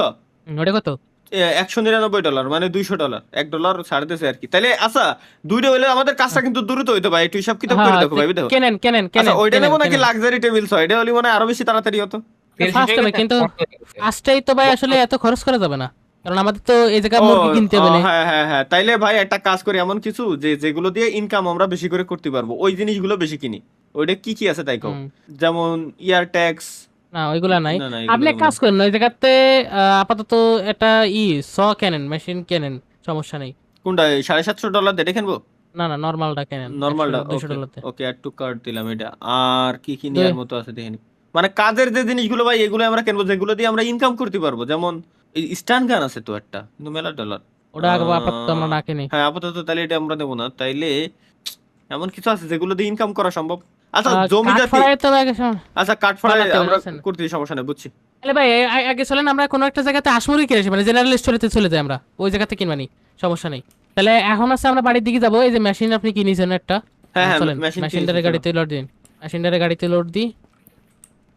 ওটা কত?
$199, মানে $200, $1 ছাড় দিয়েছে আর কি। তাহলে আচ্ছা দুইটা হইলে আমাদের কাজটা কিন্তু দ্রুত হইতো ভাই, একটু হিসাব কিতাব করে দেখো ভাই দেখো।
কেনেন
আচ্ছা ওইটা নেবো নাকি লাক্সারি টেবিল ছ? এটা হলে মানে আরো বেশি তাড়াতাড়ি হতো।
ফার্স্ট হবে, কিন্তু ফার্স্টেই তো ভাই আসলে এত খরচ করা যাবে না, কারণ আমাদের তো এই জায়গায় মুরগি কিনতে হবে না।
হ্যাঁ হ্যাঁ হ্যাঁ, তাইলে ভাই একটা কাজ করি, এমন কিছু যেগুলো দিয়ে ইনকাম আমরা বেশি করে করতে পারবো, ওই জিনিসগুলো বেশি কিনি। ওইটা কি কি আছে তাই কও। যেমন ইয়ার ট্যাক্স।
না ওইগুলা নাই।
না, না, এগুলো
আপনি এক কাজ করেন, ওই জায়গাতে আপাতত একটা কেনেন, মেশিন কেনেন, সমস্যা নেই।
কোনটা $750 দিয়ে দেখেনবো?
না না নরমালটা কেনেন,
নরমালটা
$200
ওকে, অ্যাড টু কার্ট দিলাম এটা। আর কি কি নেওয়ার মতো আছে দেখেনি, মানে কাজের যে জিনিসগুলো ভাই এগুলো আমরা কিনবো যেগুলো দিয়ে আমরা ইনকাম করতে পারবো। যেমন স্ট্যান্ড গান আছে তো একটা, কিন্তু মেলা ডলার।
ওটা আপাতত আমরা না কিনি।
হ্যাঁ আপাতত তাহলে এটা আমরা দেবো না। তাইলে এমন কিছু আছে যেগুলো দিয়ে ইনকাম করা সম্ভব। আচ্ছা জমি জাতি,
কাঠফাড়ায় তো আগে
আচ্ছা কাঠফাড়ায়
বানাতে হবে,
আমরা
বুঝছেন?
করতে সমস্যা নেই, বুঝছি।
তাহলে ভাই আগে চলেন আমরা কোনো একটা জায়গাতে আসমুরি কিনে আসি, মানে জেনারেল স্টোরেতে চলে যাই আমরা, ওই জায়গাতে কিনবানি, সমস্যা নেই। তাহলে এখন আছে আমরা বাড়ির দিকে যাবো। এই যে মেশিন আপনি কিনেছেন একটা,
হ্যাঁ হ্যাঁ
চলেন
মেশিন
মেশিনটারে গাড়িতে লোড দিন, মেশিনটারে গাড়িতে লোড দিই,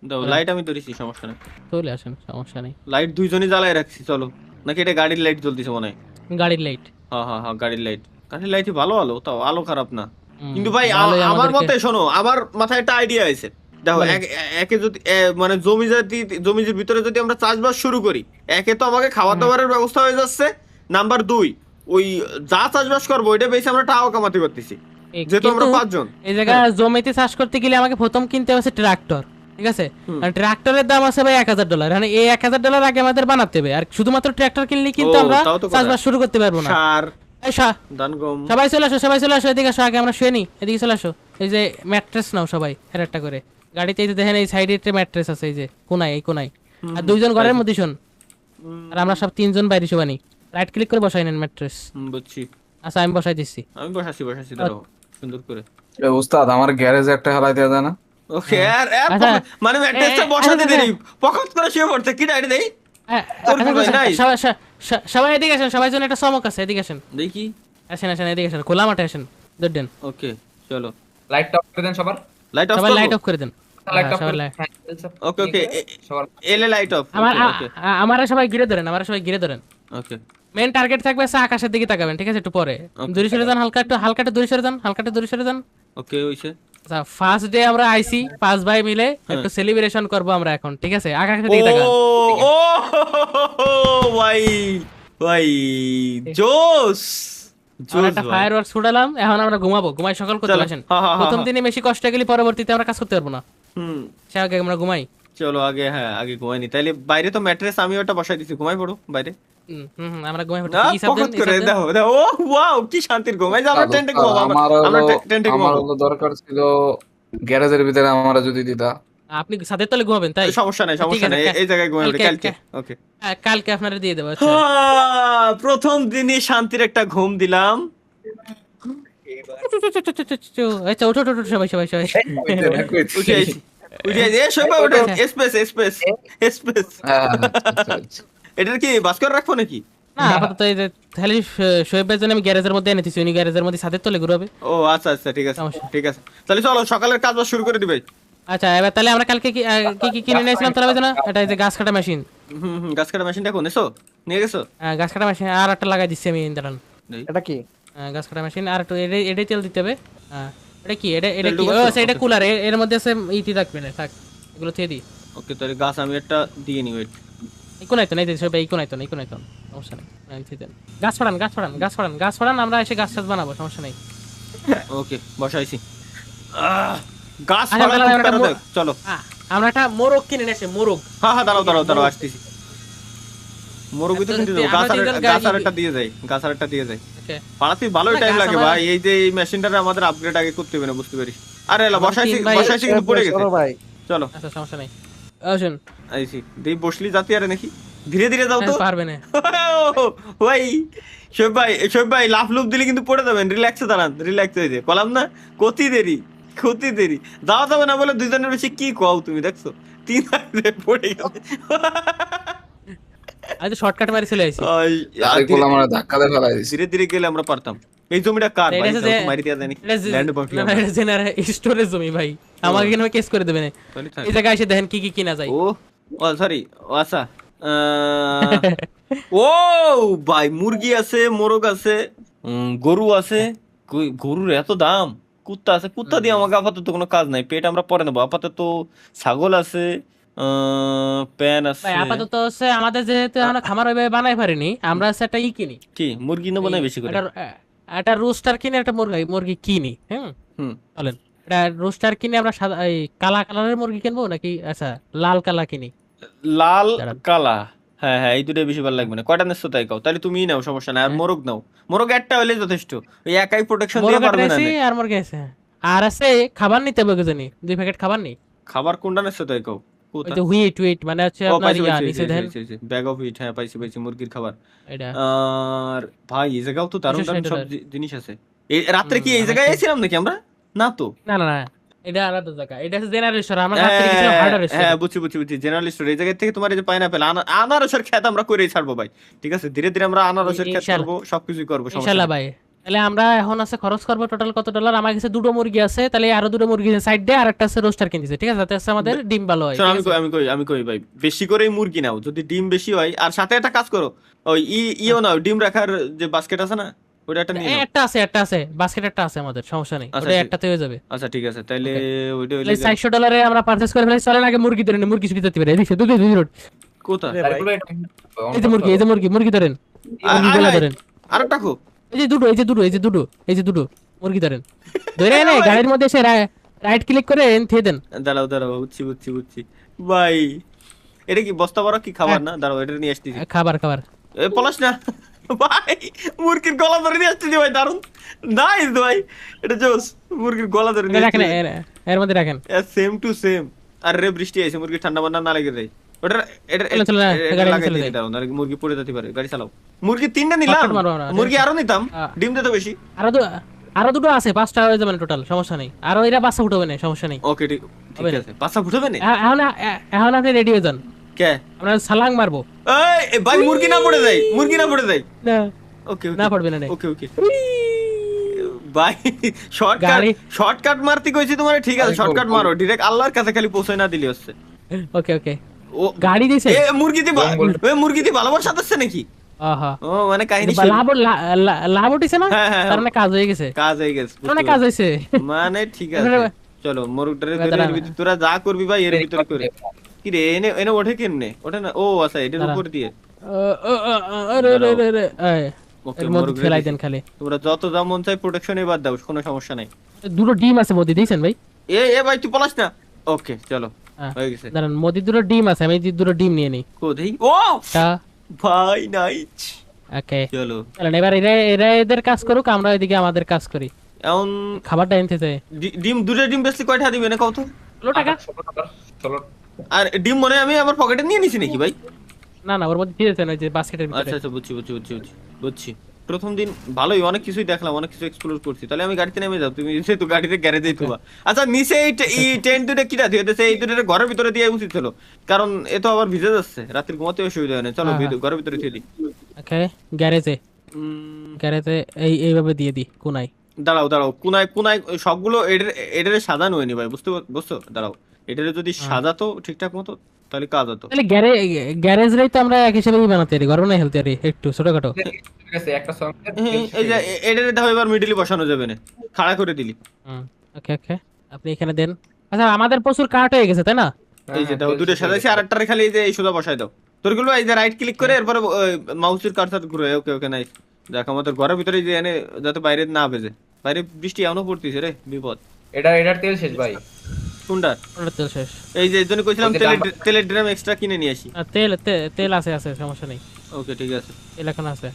দাও। লাইট আমি ধরেছি, সমস্যা নেই।
চলে আসেন, সমস্যা নেই।
লাইট দুইজনই জ্বালায় রাখছি, চলো। নাকি এটা গাড়ির লাইট জ্বলতেছে মনে হয়?
গাড়ির লাইট,
হ্যাঁ হ্যাঁ হ্যাঁ গাড়ির লাইট ভালো আলো, তাও আলো খারাপ না। কিন্তু ভাই আমার
আমাদেরকে-
মতে শোনো, আমার মাথায় একটা আইডিয়া আছে। দেখো
বলেন।
একে যদি মানে জমির ভিতরে যদি আমরা চাষবাস শুরু করি, একে তো আমাকে খাবার দাবারের ব্যবস্থা হয়ে যাচ্ছে, নাম্বার 2 ওই যা চাষবাস করবো ওইটা বেশি আমরা টাকাও কামাতে পারতেছি, যেহেতু আমরা
কিন্তু
5 জন।
এই জায়গায় জমিতে চাষ করতে গেলে আমাকে প্রথম কিনতে হবে ট্রাক্টর, ঠিক আছে? আর ট্রাক্টরের দাম আছে ভাই $1,000, মানে এই $1,000 আগে আমাদের বানাতে হবে। আর শুধুমাত্র ট্রাক্টর কিনলে কিন্তু
ও,
আমরা
তাও তো কথা।
চাষবাস শুরু করতে পারবো না।
সার
এই
ধান গম।
সবাই চলে আসো, সবাই চলে আসো, এদিকে আসো, আগে আমরা শুয়ে নি, এদিকে চলে আসো। এই যে ম্যাট্রেস নাও সবাই একটা করে গাড়িতে। এই যে দেখেন এই সাইডে একটা ম্যাট্রেস আছে, এই যে কোনায়, এই কোনায়। আর 2 জন ঘরের মধ্যে শোন, আর আমরা সব 3 জন বাইরে শোবানি। রাইট ক্লিক করে বসাই নেন ম্যাট্রেস।
বুঝছি।
আচ্ছা আমি বসাই দিচ্ছি।
আমি বসাচ্ছি দাঁড়াও সুন্দর করে।
এ উস্তাদ আমার গ্যারেজে একটা হেলাই দেওয়া যায় না?
ওকে আর
আচ্ছা,
মানে ম্যাট্রেসটা বসাতে
আচ্ছা,
দেরি পকত করে শুয়ে পড়তে কি ডাইরি দেই তোর কি ভাই নাই?
সবাই এদিকে আসেন, সবাই জন্য একটা চমক আছে, এদিকে আসেন।
দেখি।
আসেন আসেন এদিকে আসেন, খোলা মাঠে আসেন, দৌড়েন।
ওকে চলো
লাইটটা অফ করে দেন সবার।
লাইট অফ
সবাই
করো।
লাইট অফ করে দেন।
লাইট অফ
সবাই
করে
light-
ওকে ওকে
সবার
এলে লাইট অফ। ওকে
আমারা সবাই ঘিরে ধরেন, আমারা সবাই ঘিরে ধরেন।
ওকে
মেন টার্গেট থাকবে আছে আকাশের দিকে তাকাবেন, ঠিক আছে? একটু পরে দূরে সরে যান, হালকা একটু দূরে সরে যান, দূরে সরে যান।
ওকে হইছে।
আচ্ছা ফার্স্ট ডে আমরা আইসি 5 ভাই মিলে একটু সেলিব্রেশন করব আমরা এখন, ঠিক আছে? আকাশের দিকে তাকান।
ও ভাই ভাই জোস
আমরা
জোস
একটা
ভাই।
ফায়ারওয়ার্কস ছুড়ালাম, এখন আমরা ঘুমাবো, ঘুমাই সকাল করতে
চলো।
আসেন।
হ্যাঁ, হ্যাঁ,
প্রথম
হ্যাঁ।
দিনে বেশি কষ্ট গেলে পরবর্তীতে আমরা কাজ করতে পারবো না,
হুম
সে আগে আমরা ঘুমাই।
চলো আগে আগে ঘুমাইনি তাইলে বাইরে তো ম্যাট্রেস আমি ওটা বসাই দিছি ঘুমাই পড়ো বাইরে।
আমরা ঘুমাই পড়তে
না
কি সাবধান
পকত করে দেখো দেখো ও ওয়াও কি শান্তির ঘুম এই যে আমরা টেন্টে ঘুমাবো আমরা টেন্টে
আমার
ঘুমাবো।
হলো দরকার ছিল গ্যারেজের ভিতরে আমরা যদি দিতা।
আপনি ছাদের তলে ঘুমাবেন তাই?
সমস্যা নাই
ঠিক আছে,
এই জায়গায় ঘুমাবো
কালকে-
কালকে। ওকে
কালকে আপনারা দিয়ে দেবো। আচ্ছা
প্রথম দিনই শান্তির একটা ঘুম দিলাম।
আচ্ছা ওঠো ওঠো ওঠো, সবাই সবাই সবাই
উঠে আইছি এ সবাই ওঠে স্পেস স্পেস স্পেস। এটার কি বাস্কর রাখবো নাকি?
না আপাতত এই যে তাহলে শোয়েব ভাইয়ের জন্য আমি গ্যারেজের মধ্যে এনেছি, উনি গ্যারেজের মধ্যে ছাদের তলে ঘুরাবে।
ও আচ্ছা আচ্ছা ঠিক আছে
সমস্যা।
ঠিক আছে তাহলে চলো সকালের কাজ বাজ শুরু করে দিবে।
আচ্ছা এবার তাহলে আমরা কালকে কি কি কিনে নিয়েছিলাম তাহলে জানা? এটা এই যে গাছ কাটা মেশিন,
গাছ কাটা মেশিনটা কোন এসো নিয়ে গেছো?
গাছ কাটা মেশিন আর একটা লাগাই দিচ্ছি আমি, দাঁড়ান।
এটা কি?
গাছ কাটা মেশিন আর একটু এটাই তেল দিতে হবে। এটা কি? এটা
তেল
কি? ও
ঢুকাচ্ছো?
আচ্ছা এটা
Okay.
কুলার, এর মধ্যে আছে ইতি থাকবে না, থাক এগুলো থেকে দিই।
ওকে তাহলে গাছ আমি একটা দিয়ে নি ওয়েট।
ইকো নাই তো নাই সবাই, ইকো নাই তো সমস্যা নেই। গাছ ফাড়ান, আমরা এসে গাছ টাছ বানাবো, সমস্যা নেই।
ওকে বসাইছি। গাছ
আচ্ছা,
ফাড়া
তাহলে আমরা
করতে
একটা
হবে। চলো
আমরা একটা মোরগ কিনে নিয়েছি, মোরগ।
হ্যাঁ দাঁড়াও আসতেছি। মোরগি তো কিন্তু গাছ আর একটা দিয়ে যাই
ওকে
পাড়াতে ভালোই
না,
টাইম
গাছ
লাগে
আমার-
ভাই এই যে এই মেশিনটারে আমাদের আপগ্রেড আগে করতে হবে না বুঝতে পারিস। আরে এলা
আমার
বসাইছি
তিন ভাই-
কিন্তু পড়ে গেছে।
সরো ভাই।
চলো
আচ্ছা সমস্যা নেই, আসুন।
আইছি দেই বসলি জাতি আরে নাকি ধীরে ধীরে যাও তো।
পারবে না।
ভাই শোয়েব ভাই লাফ লুপ দিলে কিন্তু পড়ে যাবেন। রিল্যাক্সে দাঁড়ান, রিল্যাক্স হয়ে যায় কলাম না। কতি দেরি যাওয়া যাবে না বলে দুইজনের বেশি কি কও তুমি দেখছো 3 আগে পড়ে গেছে।
আজ শর্টকাট মারি চলে আইছি।
আরেকগুলো আমরা ধাক্কা দিয়ে ফেলাই দিছি।
ধীরে ধীরে গেলে আমরা পারতাম। এই জমিটা কার
এটা
ভাই
হচ্ছে যে-
মারি দিয়া জানি
এটা যে-
ল্যান্ড বাকি
না, না, এটা জেনারেল স্টোরেজ জমি ভাই, আমাকে কেন কেস করে দেবে না? এই জায়গায় এসে দেখেন কি কি কিনা যায়।
ও সরি ও আচ্ছা ও ভাই মুরগি আছে, মোরগ আছে, গরু আছে। গরুর এত দাম। কুত্তা আছে, কুত্তা দিয়ে আমাকে আপাতত কোনো কাজ নাই, পেট আমরা পরে নেবো। আপাতত ছাগল আছে, প্যান আছে।
ভাই আপাতত হচ্ছে আমাদের যেহেতু আমরা খামার ওইভাবে বানাই পারিনি, আমরা হচ্ছে একটা কিনি,
কি মুরগি নেবো না বেশি করে?
একটা রোস্টার কিনে একটা মুরগি কিনি।
হুম
বলেন এটা রোস্টার কিনে আমরা সাদা এই কালা কালারের মুরগি কিনবো নাকি আচ্ছা লাল কালা কিনি?
লাল
দাঁড়ান।
কালা হ্যাঁ এই দুটোই বেশি ভালো লাগবে না। কয়টা নেছো তাই কাও, তাহলে তুমি নাও সমস্যা নাই। আর মোরগ নাও, মোরগ একটা হলে যথেষ্ট। ওই একাই প্রোটেকশন দিয়ে
মুরগি
পারবে না।
আছে আর মুরগি আছে, আর আছে খাবার নিতে হবে জানি 2 প্যাকেট খাবার নেই।
খাবার কোনটা নেছো তাই কাও?
ওই যে হুইট মানে হচ্ছে আপনার ইয়া নিচে দেন
ব্যাগ অফ ইট। হ্যাঁ পাইছি মুরগির খাবার।
এটা
আর ভাই এই জায়গাও তো দারুণ দারুণ সব
$160
জিনিস আছে। এই রাত্রে কি এই জায়গায় এসেছিলাম নাকি আমরা? না তো।
না এটা আলাদা জায়গা, এটা হচ্ছে জেনারেল স্টোর। আমরা রাতে গেছিলাম হার্ডওয়্যার স্টোর।
হ্যাঁ বুঝছি জেনারেল স্টোর। এই জায়গা থেকে তোমার এই যে পাইনাপেল আনারসের খেত আমরা করেই ছাড়বো ভাই। ঠিক আছে ধীরে ধীরে আমরা আনারসের খেত করবো, সবকিছুই করবো।
ইনশাআল্লাহ ভাই। তাহলে আমরা এখন আছে খরচ করবো টোটাল কত $? আমার কাছে 2টো মুরগি আছে, তাহলে আরো 2টো মুরগি সাইড দিয়ে আরেকটা আছে রোস্টার কিনতেছে, ঠিক আছে? যাতে আছে আমাদের ডিম ভালো হয়।
আমি কই ভাই বেশি করেই মুরগি নাও, যদি ডিম বেশি হয়। আর সাথে একটা কাজ করো, ওই ইও নাও, ডিম রাখার যে বাস্কেট আছে না ওটা একটা নিয়ে নাও।
একটা আছে বাস্কেট একটা আছে আমাদের, সমস্যা নেই,
আচ্ছা,
ওটা
ঠিক-
একটাতে হয়ে যাবে।
আচ্ছা ঠিক আছে তাইলে ওইটা
তাহলে $400 আমরা পারচেজ করে ফেলাই। চলেন আগে মুরগি ধরেন, মুরগি সুবিধা দিতে পারে। এদিকে দুটো
কোথায়?
এই যে মুরগি ধরেন, মুরগিগুলো ধরেন।
আরেকটা খো।
এই যে দুটো মুরগি ধরেন, ধরে এনে গাড়ির মধ্যে এসে রাইট ক্লিক করে থিয়ে দেন।
দাঁড়াও বুঝছি ভাই। এটা কি বস্তা বড় কি খাবার না? দাঁড়াও এটা নিয়ে আসতেছি।
খাবার
এ পলাশ না ভাই, মুরগির গলা ধরে নিয়ে আসতেছি ভাই। দারুন নাইস ভাই, এটা জোস। মুরগির গলা ধরে নিয়ে
রাখেন, এর মধ্যে রাখেন।
Same to same. আর রে বৃষ্টি আইছে, মুরগি ঠান্ডা মান্ডা না লেগে যায়। ওটা এটা
চলো, চলো, গাড়ি
লাগাই
চলে
দিয়ে
যাই।
দাও, নাহলে মুরগি পড়ে যেতে পারে। গাড়ি চালাও। মুরগি 3টা নিলাম,
শর্টকাট মারবো আমরা।
মুরগি আরো নিতাম,
হ্যাঁ।
ডিম দিতে বেশি।
আরো দুটো আছে, 5টা হয়ে যাবে টোটাল, সমস্যা নেই। আরো এরা বাচ্চা ফুটবে না, সমস্যা নেই।
ওকে ঠিক
হবে না।
আছে। বাচ্চা ফুটাবে না
এখন আপনি রেডি হয়ে যান,
কে?
আমরা সালাং মারবো।
এই ভাই মুরগি না পড়ে যায়, মুরগি না পড়ে যায়।
না
ওকে
না পড়বে না রে।
ওকে ওকে ভাই শর্টকাট
গাড়ি-
শর্টকাট মারতে কইছি তোমারে, ঠিক আছে শর্টকাট মারো, ডাইরেক্ট আল্লাহর কাছে খালি পৌঁছে না দিলি হচ্ছে।
ওকে ওকে,
ও
গাড়ি দিছে।
এ মুরগিতে ভালোবাসা দিচ্ছে নাকি?
আহা,
ও মানে কাহিনী
লাভ উঠিছে না,
হ্যাঁ, হ্যাঁ,
তার মানে কাজ হয়ে গেছে,
কাজ হয়ে গেছে,
তার মানে কাজ হয়েছে।
মানে ঠিক আছে। চলো মোরগটারে
এবার
ধরে
দাঁড়া।
এর ভিতরে তোরা যা করবি ভাই এর ভিতরে করে। কি রে এনে এনে ওঠে কেমনে? ওঠে না। ও আচ্ছা এটার
দাঁড়া।
উপর দিয়ে। ওকে
এর মধ্যে
মোরগ
ফেলাই
রেডি।
দেন খালি।
তোমরা যত যা মন চাই প্রোটেকশন এবার দাও, কোনো সমস্যা নাই।
দুটো ডিম আছে মধ্যে, দিয়েছেন ভাই?
এ এ ভাই তুই পলাস না। ওকে চলো
হ্যাঁ।
হয়ে গেছে।
দাঁড়ান, মধ্যে দুটো ডিম আছে, আমি দুটো ডিম নিয়ে নিই।
কোথায়? ও
টা
ভাই নাইস।
ওকে,
চলো
চলেন এবার এরা এরা এদের কাজ করুক, আমরা এদিকে আমাদের কাজ করি।
এখন
খাবারটা এনতে চাই।
ডিম দুটো ডিম বেশি কয়টা দিবে না কত?
16 টাকা।
16
আর ডিম মনে হয় আমি আমার পকেটে নিয়ে নিছি নাকি ভাই?
না না, ওর মধ্যে দিয়েছেন ওই যে বাস্কেটের
আচ্ছা
ভিতরে।
আচ্ছা বুঝছি। প্রথম দিন ভালোই অনেক কিছুই দেখলাম, অনেক কিছু এক্সপ্লোর করছি। তাহলে আমি গাড়িতে নেমে যাও, তুমি তো গাড়িতে গ্যারেজেই থুবা। আচ্ছা নিচে এই টেন্ট দুটো কিটা দিয়ে দিয়েছে? এই দুটো ঘরের ভিতরে দিয়ে উচিত ছিল, কারণ এ তো আবার ভিজে যাচ্ছে, রাতের ঘুমাতে অসুবিধা হয় না। চলো
হ্যাঁ।
ঘরের ভিতরে দিয়ে দিই।
ওকে, গ্যারেজে এইভাবে দিয়ে দি কোনায়।
দাঁড়াও কোনায় সবগুলো এটারে সাজানো হয়নি ভাই, বুঝছো? দাঁড়াও, এটারে যদি সাজাতো ঠিকঠাক মতো তাহলে কাজ হতো।
তাহলে গ্যারেজ রেই তো আমরা এক হিসেবেই বানাতে পারি, গরম না হেলতে পারি একটু ছোটখাটো।
ঠিক আছে একটা সঙ্গে
এই যে এটারে দাও এবার মিডলে বসানো যাবে না, খাড়া করে দিলি।
ওকে ওকে, আপনি এখানে দেন। আচ্ছা আমাদের প্রচুর কাট হয়ে গেছে তাই না?
এই যে দাও দুটো সাজাইছি, আর একটারে খালি এই যে এই সোজা বসাই দাও। তোর গুলো এই যে রাইট ক্লিক করে এরপরে মাউসের কার্সার ঘুরে। ওকে ওকে নাইস। দেখ আমাদের ঘরের ভিতরে যে এনে যাতে বাইরে না ভেজে, বাইরে বৃষ্টি এখনো পড়তেছে রে, বিপদ।
এটার তেল শেষ ভাই।
কোনটা?
ওটা তেল শেষ।
এই যে এর জন্য কইছিলাম
ওই যে
তেলের ড্রাম এক্সট্রা কিনে নিয়ে আসি।
আর তেল আছে আছে, সমস্যা নেই,
ওকে ঠিক আছে।
তেল এখন আছে।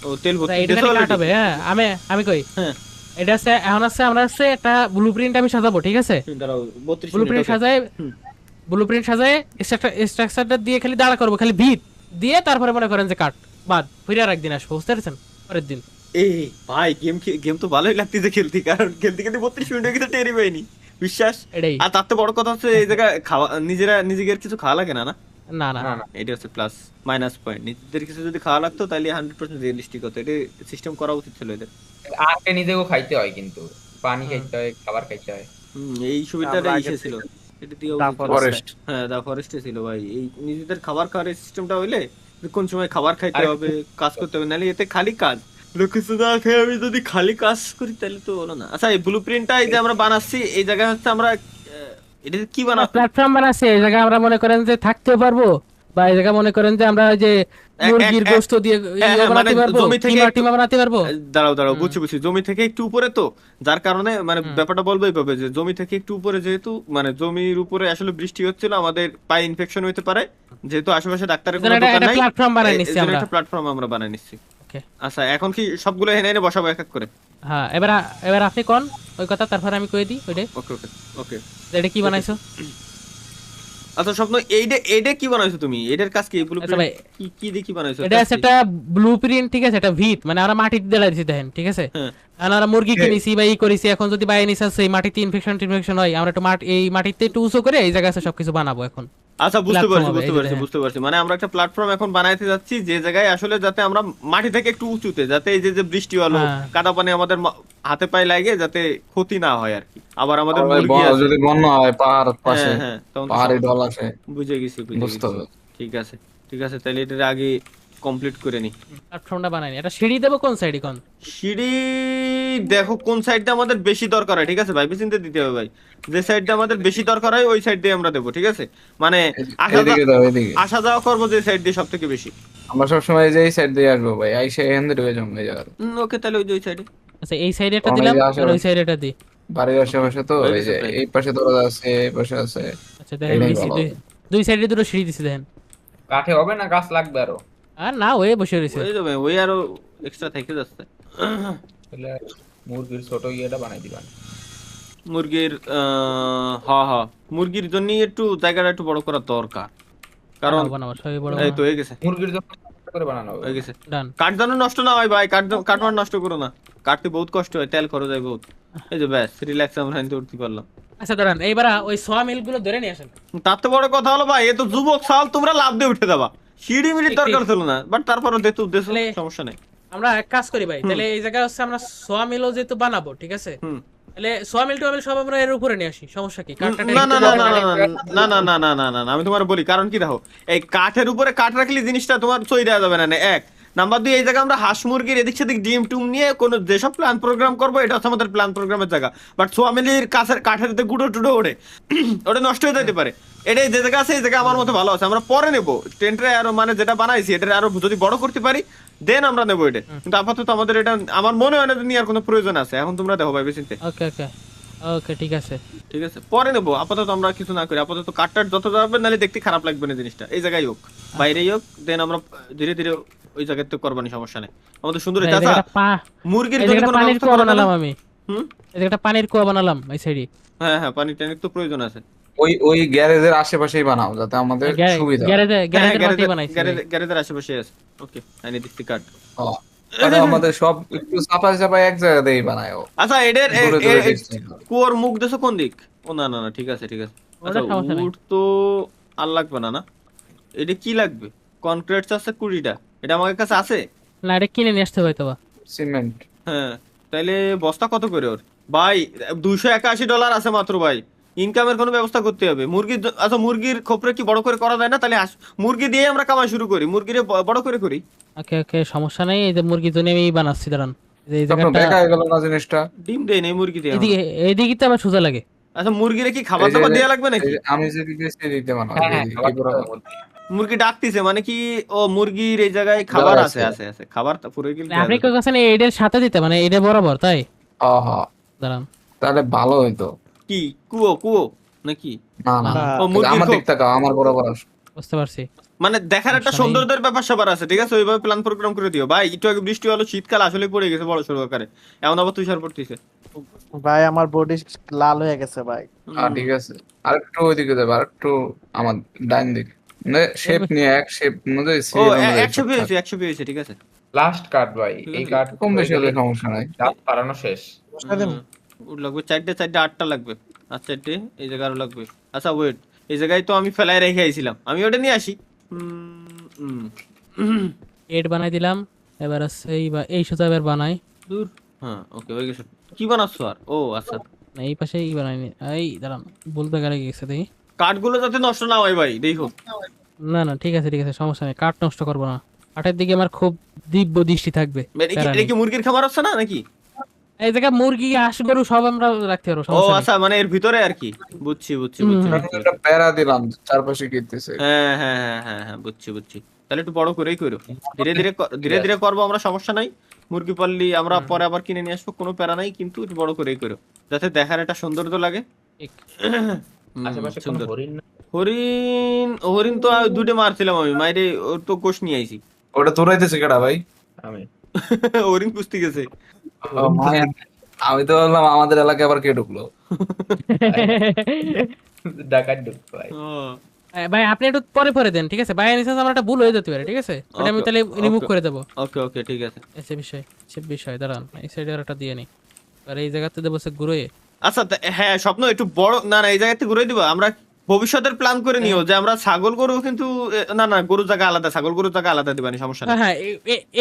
ও তেল ভর্তি
এটা
দিছো
কাট হবে।
already?
হ্যাঁ, আমি কই
হ্যাঁ
এটা আছে এখন আছে, আমরা আছে একটা ব্লুপ্রিন্ট আমি সাজাবো, ঠিক আছে?
দাঁড়াও 32
ব্লুপ্রিন্ট
মিনিট।
সাজায়, ব্লুপ্রিন্ট সাজায় স্ট্রাকচারটা দিয়ে খালি দাঁড়া করবো, খালি ভিত দিয়ে তারপরে মনে করেন যে কাট বাদ ফিরে আর একদিন আসবো, বুঝতে পারছেন? পরের দিন।
এই ভাই গেম তো ভালোই লাগতেছে খেলতে, কারণ খেলতে 32 মিনিট হয়ে গেছে, টেরি পাইনি বিশ্বাস।
এটাই।
আর তার তো বড় কথা হচ্ছে এই জায়গায় খাওয়া নিজেদের কিছু খাওয়া লাগে না।
না না
না না
এটা হচ্ছে প্লাস মাইনাস পয়েন্ট। নিজেদের কিছু যদি খাওয়া লাগতো তাহলে 100% রিয়েলিস্টিক হতো। এটা সিস্টেম করা উচিত ছিল এদের।
আগে নিজেকেও খাইতে হয়, কিন্তু পানি খাইতে হয়, খাবার খাইতে হয়।
এই সুবিধাটা
আমরা আগে
ইসে ছিল, এটা দিয়ে
দা
ফরেস্ট।
হ্যাঁ দা ফরেস্টে ছিল ভাই। এই নিজেদের খাবার খাওয়ার সিস্টেমটা হইলে যে কোন সময় খাবার খাইতে হবে, কাজ করতে হবে, নাহলে এতে খালি কাজ। কিছু না খেয়ে আমি যদি খালি কাজ করি তাহলে তো হলো না। আচ্ছা এই ব্লুপ্রিন্টটা এই যে আমরা বানাচ্ছি, এই জায়গায় হচ্ছে আমরা এটা কি বানাচ্ছি?
প্ল্যাটফর্ম বানাচ্ছে, এই জায়গায় আমরা মনে করেন যে থাকতেও পারবো, বা এই জায়গায় মনে করেন যে আমরা ওই যে মুরগির গোশত দিয়ে
হ্যাঁ,
বানাতে
মানে
পারবো,
জমি থেকে
টিমা বানাতে পারবো।
দাঁড়াও বুঝছি জমি থেকে একটু উপরে তো, যার কারণে মানে ব্যাপারটা বলবো এইভাবে যে জমি থেকে একটু উপরে, যেহেতু মানে জমির উপরে আসলে বৃষ্টি হচ্ছিল, আমাদের পায়ে ইনফেকশন হতে পারে, যেহেতু আশেপাশে ডাক্তারের কোনো
এজন্য
দোকান
একটা
নাই,
প্ল্যাটফর্ম বানাই
এর
নিচ্ছি
জন্য
আমরা।
একটা প্ল্যাটফর্ম আমরা বানাই নিচ্ছি।
ওকে,
আচ্ছা এখন কি সবগুলো এনে বসাবো এক এক করে?
হ্যাঁ এবার আপনি কোন ওই কথা, তারপরে আমি কই দিই ওইটা।
ওকে ওকে ওকে।
এটা কি বানাইছো?
আচ্ছা স্বপ্ন এইটা কি বানাইছো তুমি? এটার কাজ কি?
আচ্ছা ভাই,
কি দিয়ে কি বানাইছো?
এটা আছে একটা ব্লুপ্রিন্ট, ঠিক আছে? এটা ভিত মানে আমরা মাটিতে দেলাই দিছি দেখেন, ঠিক আছে?
হ্যাঁ।
আর আমরা মুরগি কিনেছি বা ই করেছি, এখন যদি বাইরে নিছে সেই মাটিতে ইনফেকশন হয়, আমরা একটু এই মাটিতে একটু উঁচু করে এই জায়গায় সবকিছু বানাবো এখন।
আচ্ছা বুঝতে
platform হবে,
বুঝতে পারছি। মানে আমরা একটা প্ল্যাটফর্ম এখন বানাইতে যাচ্ছি, যে জায়গায় আসলে যাতে আমরা মাটি থেকে একটু উঁচুতে, যাতে এই যে বৃষ্টি হলো,
হ্যাঁ।
কাদা পানি আমাদের হাতে পায়ে লাগে, যাতে ক্ষতি না হয় আর কি। আবার আমাদের
ভাই,
মুরগি আছে।
যদি বন্যা হয় পাহাড় পাশে,
হ্যাঁ, তখন তো
পাহাড়ি
সমস্যা।
ঢল আসে,
বুঝে গেছি
বুঝতে হবে।
ঠিক আছে তাহলে এটার আগে কমপ্লিট করে নি।
প্ল্যাটফর্মটা বানাইনি, এটা সিঁড়ি দেবো কোন সাইডে কোন?
সিঁড়ি দেখো কোন সাইডটা আমাদের বেশি দরকার হয়, ঠিক আছে ভাই, চিন্তা দিতে হবে ভাই। যে সাইডটা আমাদের বেশি দরকার হয় ওই সাইড দিয়ে আমরা দেবো, ঠিক আছে? মানে
এদিকে দাও, এদিকে।
আসা যাওয়া করবো যে সাইড দিয়ে সব থেকে বেশি।
আমরা সবসময় যে এই সাইড দিয়ে আসবো ভাই, আইসে এখান থেকে ঢুকে যাবো এই জায়গায়।
ওকে তাহলে ওই যে ওই সাইডে।
আচ্ছা এই সাইডে একটা
আমার
দিলাম,
এই যে আশেপাশে-
আর ওই সাইডে একটা দিই।
বাড়ির আশেপাশে তো
হয়ে
এই যে
গেছে প্রায়।
এই পাশে দরজা আছে, এই পাশে আছে।
আচ্ছা দেখেন
এটাই
দিছি,
ভালো হবে।
দুই সাইডে দুটো সিঁড়ি দিছি দেখেন।
কাঠে হবে না, গাছ লাগবে আরো।
আর না ওয়ে বসে রয়েছে।
ওই যাবে, ওই আরো এক্সট্রা থেকে যাচ্ছে।
তাহলে মুরগির ছোট ইয়েটা বানাই দিবেন।
মুরগির মুরগির জন্য একটু জায়গাটা একটু বড় করা দরকার। কারণ
বানাবো সবই বড়
এই তো হয়ে গেছে,
মুরগির জন্য করে বানানো হবে।
হয়ে গেছে।
ডান।
কাঠ যেন নষ্ট না হয় ভাই, কাঠ মার নষ্ট করো না, কাটতে বহুত কষ্ট হয়, তেল খরচ হয় বহুত। এই যে ব্যাস রিল্যাক্স আমরা এখান থেকে উঠতে পারলাম।
আচ্ছা দাঁড়ান, এইবার ওই স মিল গুলো ধরে নিয়ে আসেন।
তার তো বড় কথা হলো ভাই, এ তো যুবক সাল, তোমরা লাভ দিয়ে উঠে যাবা, সিঁড়ি মিড়ির
ঠিক,
দরকার
ঠিক।
ছিল না, বাট তারপরও দেখতে উদ্দেশ্য
তাহলে-
সমস্যা নেই।
আমরা এক কাজ করি ভাই, তাহলে এই জায়গায় হচ্ছে আমরা স মিলও যেহেতু বানাবো, ঠিক আছে,
হুম।
তাহলে স মিল টু মিল সব আমরা এর উপরে নিয়ে আসি, সমস্যা কি? কাঠটা
না না না না না না না না না না না না, আমি তোমার বলি কারণ কি দেখো, এই কাঠের উপরে কাঠ রাখলে জিনিসটা তোমার চই দেওয়া যাবে না, এক নাম্বার দুই, এই জায়গায় আমরা হাঁস মুরগির এদিক সেদিক ডিম টুম নিয়ে কোনো যেসব প্ল্যান প্রোগ্রাম করবো, এটা হচ্ছে আমাদের প্ল্যান প্রোগ্রামের জায়গা। বাট সোয়ামিলির কাছের কাঠের গুঁড়ো টুডো ওঠে, ওটা নষ্ট হয়ে যেতে পারে। এটাই যে জায়গা আছে এই জায়গা আমার মতো ভালো আছে, আমরা পরে নেবো টেন্টে আরো, মানে যেটা বানাইছি এটা আরো যদি বড় করতে পারি দেন আমরা নেবো এটা, কিন্তু আপাতত আমাদের এটা আমার মনে হয় না যে নেওয়ার কোনো প্রয়োজন আছে। এখন তোমরা দেখো ভাই বেশিতে,
ওকে ওকে ওকে, ঠিক আছে।
ঠিক আছে পরে নেবো, আপাতত আমরা কিছু না করি, আপাতত কাঠটার যত যাবে নাহলে দেখতে খারাপ লাগবে না জিনিসটা, এই জায়গায় হোক বাইরেই হোক, দেন আমরা ধীরে ধীরে ওই জায়গাতে করবানি, সমস্যা নেই। আমাদের সুন্দর
এই
চাচা
জায়গাটা
মুরগির
এই
যদি
জায়গাটা
কোনো
পানির
ব্যবস্থা
কুয়া
করে দেন।
বানালাম আমি,
হুম,
এই জায়গাটা পানির কুয়া বানালাম এই সাইডে।
হ্যাঁ হ্যাঁ, পানি টানির তো প্রয়োজন আছে।
ওই গ্যারেজের আশেপাশেই বানাও যাতে আমাদের সুবিধা হয়।
গ্যারেজে
হ্যাঁ,
গ্যারেজের পাতি
গ্যারেজের
বানাইছি।
গ্যারেজের আশেপাশে আছে। ওকে, আইনে দিচ্ছি কাঠ।
ও, তাহলে আমাদের সব একটু চাপাই চাপাই এক জায়গাতেই বানায় ও।
আচ্ছা এদের
দূরে দূরে distance হবে।
কুয়োর মুখ দেশো কোন দিক? ও না না না, ঠিক আছে ঠিক আছে।
ওটা
আচ্ছা
সমস্যা নাই।
উড তো আর লাগবে না, না এটা কি লাগবে? কনক্রিট আছে 20টা, এটা আমার কাছে আছে।
না, এটা কিনে নিয়ে আসতে হয়তো বা।
সিমেন্ট
হ্যাঁ, তাইলে বস্তা কত করে ওর? ভাই $281 আছে মাত্র ভাই, ইনকামের কোনো ব্যবস্থা করতে হবে। মুরগির আচ্ছা মুরগির খোপরে কি বড় করে করা যায় না? তাহলে মুরগি দিয়ে আমরা কামাই শুরু করি, মুরগিরে বড় করে করি।
ওকে ওকে, সমস্যা নেই, এই যে মুরগির জন্য আমি বানাচ্ছি, দাঁড়ান। এই
আপনার
জায়গাটা
দেখা গেল না জিনিসটা।
ডিম দেয় নেই মুরগি দিয়ে।
এদিকে এইদিকে তো আমার সোজা লাগে।
আচ্ছা মুরগিরে কি খাবার
এই যে-
দাবার দেওয়া লাগবে
এই
নাকি?
যে আমি যে দিতেছি দিতে বানাও
হ্যাঁ, হ্যাঁ, খাবার দিতে হবে।
মুরগি ডাকতিছে মানে কি? ও মুরগির এই জায়গায় খাবার
খাবার
আছে
আছে।
আছে আছে, খাবার তো পুরো গেলে
আপনি কই কাছেন এটার সাথে দিতে, মানে এটা বরাবর, তাই?
হ্যাঁ হ্যাঁ,
দাঁড়ান,
তাহলে ভালো হইতো।
কি কুয়ো নাকি?
না না,
না।
ও মুরগির
আমার
খোপ।
দিক তাকাও, আমার বরাবর আসো।
বুঝতে পারছি।
মানে দেখার একটা
সমস্যা নেই।
সৌন্দর্যের ব্যাপার স্যাপার আছে, ঠিক আছে? ওইভাবে প্ল্যান প্রোগ্রাম করে দিও ভাই। একটু আগে বৃষ্টি হলো, শীতকাল আসলে পড়ে গেছে বড় সড়ো আকারে, এমন আবার তুষার পড়তেছে।
ভাই আমার বডি লাল হয়ে গেছে ভাই।
ঠিক আছে, আরেকটু ওইদিকে যাবে, আরেকটু আমার ডাইন দিকে, মানে শেপ নিয়ে এক শেপ অনুযায়ী
ও
সিরিয়াল অনুযায়ী
100 পেয়েছে 100 পেয়েছে, ঠিক আছে।
লাস্ট কাট ভাই, এই কাট
কম বেশি হলে সমস্যা নাই।
রাত পারানো শেষ।
বসা দিন।
উড লাগবে 4টে 8টা লাগবে। আচ্ছা 4টে, এই জায়গায় আরো লাগবে। আচ্ছা ওয়েট, এই জায়গায় তো আমি ফেলায় রেখে আইছিলাম, আমি ওটা নিয়ে আসি।
এড বানাই দিলাম, এবার আছে এই সোজা এবার বানাই।
দূর। হ্যাঁ ওকে, হয়ে গেছে। কি বানাচ্ছ আর? ও আচ্ছা,
না, এই পাশে এই বানাইনি, এই দাঁড়ান, বলতে গেলে গেছে দেখি।
কাঠগুলো যাতে নষ্ট না হয় ভাই, দেখো।
না না, ঠিক আছে ঠিক আছে, সমস্যা নেই, কাঠ নষ্ট করবো না। কাঠের দিকে আমার খুব দিব্য দৃষ্টি থাকবে।
এটা কি মুরগির খাবার হচ্ছে না নাকি?
এই জায়গায় মুরগি, হাঁস, গরু সব আমরা রাখতে পারবো,
ও
সমস্যা নেই।
আচ্ছা, মানে এর ভিতরে আর কি। বুঝছি বুঝছি বুঝছি।
আমি একটা প্যারা দিলাম চারপাশে গিতেছে।
হ্যাঁ হ্যাঁ হ্যাঁ হ্যাঁ হ্যাঁ, বুঝছি বুঝছি। তাহলে একটু বড় করেই করো, ধীরে ধীরে ধীরে ধীরে করবো আমরা, সমস্যা নাই। মুরগি পাললি আমরা পরে আবার কিনে নিয়ে আসবো, কোনো প্যারা নাই, কিন্তু একটু বড় করেই করো যাতে দেখার একটা সৌন্দর্য লাগে।
ঠিক।
আশেপাশে কোনো
সুন্দর।
হরিণ না?
হরিণ হরিণ তো দুটো মারছিলাম আমি, মাইরে ওর তো গোশ নিয়ে আইছি।
ওটা তোরাইতেছে কেডা ভাই?
আমি
হরিণ কুস্তি গেছে।
ও, আমি তো বললাম আমাদের এলাকায় আবার কে ঢুকলো।
ডাকাত ঢুক ভাই।
ও,
ভাই আপনি একটু পরে পরে দেন, ঠিক আছে? বাই এনিসেন্স আমার একটা ভুল হয়ে যেতে পারে, ঠিক আছে? ওটা আমি
Okay,
তাহলে রিমুভ
okay.
করে দেবো।
ওকে ওকে ঠিক আছে।
এসে বিষয় দাঁড়ান, এই সাইডে আর একটা দিয়ে নি, আর এই জায়গাতে দেবো সে ঘুরে।
আচ্ছা হ্যাঁ, স্বপ্ন একটু বড় না না, এই জায়গাতে ঘুরে দিবা। আমরা ভবিষ্যতের প্ল্যান করে নিও যে আমরা ছাগল গরু, কিন্তু না না, গরু জায়গা আলাদা, ছাগল গরু জায়গা আলাদা দিবানি, সমস্যা নেই।
হ্যাঁ,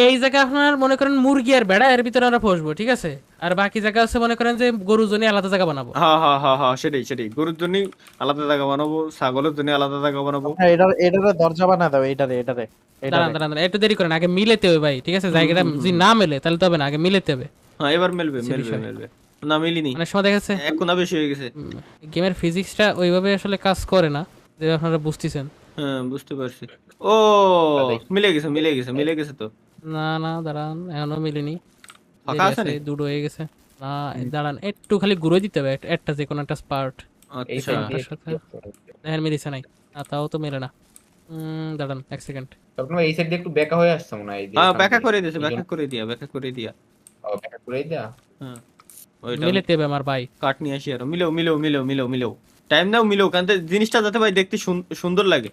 এই জায়গা আপনার মনে করেন মুরগি আর বেড়া এর ভিতরে আমরা ফসবো, ঠিক আছে? আর বাকি জায়গা হচ্ছে মনে করেন যে গরুর জন্য আলাদা জায়গা বানাবো।
হ্যাঁ হ্যাঁ হ্যাঁ হ্যাঁ, সেটাই সেটাই, গরুর জন্য আলাদা জায়গা বানাবো, ছাগলের জন্য আলাদা জায়গা বানাবো।
হ্যাঁ, এটারে দরজা বানা দাও, এটারে
দাঁড়ান দাঁড়ান দাঁড়ান, একটু দেরি করেন, আগে মিলেতে হবে ভাই, ঠিক আছে? জায়গাটা যদি না মেলে তাহলে তো হবে না, আগে মিলেতে হবে।
হ্যাঁ এবার মেলবে মেলবে
বিষয়।
মেলবে। না মিলিনি,
অনেক সময় দেখা যাচ্ছে
এক কোনা বেশি হয়ে গেছে।
গেমের ফিজিক্সটা ওইভাবে আসলে কাজ করে না, যে আপনারা বুঝতেছেন।
হ্যাঁ বুঝতে পারছি। ও মিলে গেছে মিলে গেছে মিলে গেছে তো।
না না, দাঁড়ান, এখনো মিলেনি,
ফাঁকা আছে নাকি?
দুটো হয়ে গেছে। না দাঁড়ান, একটু খালি ঘুরে দিতে হবে, একটা যে কোনো একটা পার্ট।
এই
আচ্ছা
সাইড দিয়ে
সাথে দেখেন মিলিছে নাই, তাও তো মেলে না। দাঁড়ান এক সেকেন্ড।
স্বপ্ন ভাই, এই সাইড দিয়ে একটু বেঁকা হয়ে আসছে মনে হয়। এই যে
হ্যাঁ
এখান
ব্যাখ্যা
দিয়ে।
করে দিয়েছে,
এই
ব্যাখ্যা
জন্য-
করে দিয়া, ব্যাখ্যা করে দিয়া।
ও, বেঁকা করেই দেয়া।
হ্যাঁ ওইটা
মিলেতে হবে আমার ভাই।
কাট নিয়ে আসি আরো, মিলেও মিলেও মিলেও মিলেও মিলেও টাইম নাও, মিলেও কারণ জিনিসটা যাতে ভাই দেখতে সুন্দর লাগে।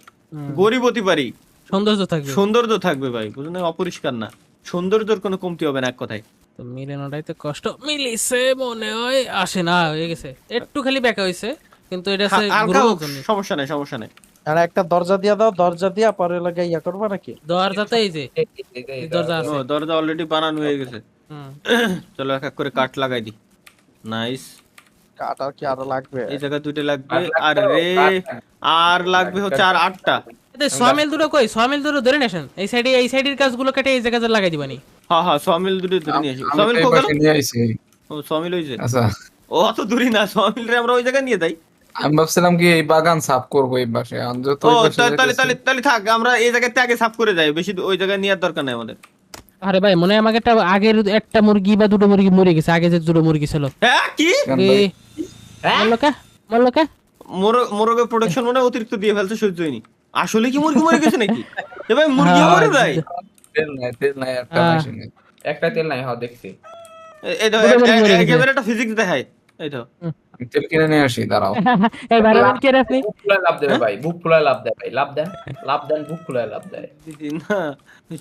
গরিব হতে পারি,
সৌন্দর্য থাকবে।
সৌন্দর্য থাকবে ভাই, বুঝলেন, অপরিষ্কার না, সৌন্দর্যের কোনো কমতি হবে না এক কথায়।
তো মিলানোটাই তো কষ্ট, মিলিছে মনে হয়, আসে না, হয়ে গেছে একটু খালি বেঁকা হইছে, কিন্তু এটা হচ্ছে
হালকা
ঘুরানোর
হোক,
জন্য।
সমস্যা নাই, সমস্যা নাই।
আর একটা দরজা দিয়া দাও, দরজা দিয়া পরে লাগে ইয়া করবা নাকি?
দরজাতে এই যে এই দরজা
ও
আছে।
দরজা অলরেডি বানানো হয়ে গেছে।
হুম।
চলো এক এক করে কাঠ লাগাই দি। নাইস।
কাঠ আর কি আরো লাগবে?
এই জায়গায় দুইটা লাগবে,
কাঠ লাগবে,
আর রে
কাঠ।
আর লাগবে হচ্ছে আর 8টা।
সোয়ামিল দুটো কই? সোয়ামিল দুটো ধরে নেছেন, এই সাইডে, এই সাইডের কাজগুলো কেটে এই জায়গায় লাগাই দিবানি।
হ্যাঁ হ্যাঁ, সমিল দুটো ধরে নিয়ে আসি।
আমি
সমিল
তো এই
কো গেল?
পাশে নিয়ে আইছি।
ও সমিল হইছে।
আচ্ছা,
ও অত দূরই না, সমিল রে আমরা ওই জায়গায় নিয়ে যাই।
আমি ভাবছিলাম কি এই বাগান সাফ করবো এই পাশে, আমি যত
ও
ওই পাশে
তাহলে তাহলে
যাইতেছি।
তাহলে তাহলে থাক, আমরা এই জায়গাতে আগে সাফ করে যাই, বেশি ওই জায়গায় নেওয়ার দরকার নাই আমাদের।
আরে ভাই মনে হয় আমাকে একটা আগের একটা মুরগি বা দুটো মুরগি মরে গেছে, আগে যে দুটো মুরগি ছিল।
হ্যাঁ কি
কেন ভাই?
মল্লকা
মোরগের প্রোডাকশন মনে হয় অতিরিক্ত দিয়ে ফেলছে, সহ্য হয়নি। আসলে কি মুরগি মরে গেছে নাকি? এ ভাই মুরগি মরে যায়?
তেল নাই একটা
হ্যাঁ।
মেশিনে।
একটা তেল নাই, হ্যাঁ দেখছি।
এই তো
দুটো মুরগি মরে গেছে।
একেবারে একটা ফিজিক্স দেখায়। এই তো
আমি তেল কিনে নিয়ে আসি, দাঁড়াও।
এই ভালো কে রে আপনি?
বুক ফুলায় লাভ দেবে ভাই, বুক ফুলায় লাভ দেয় ভাই, লাভ দেন, লাভ দেন, বুক ফুলায় লাভ দেয়।
দিদি না,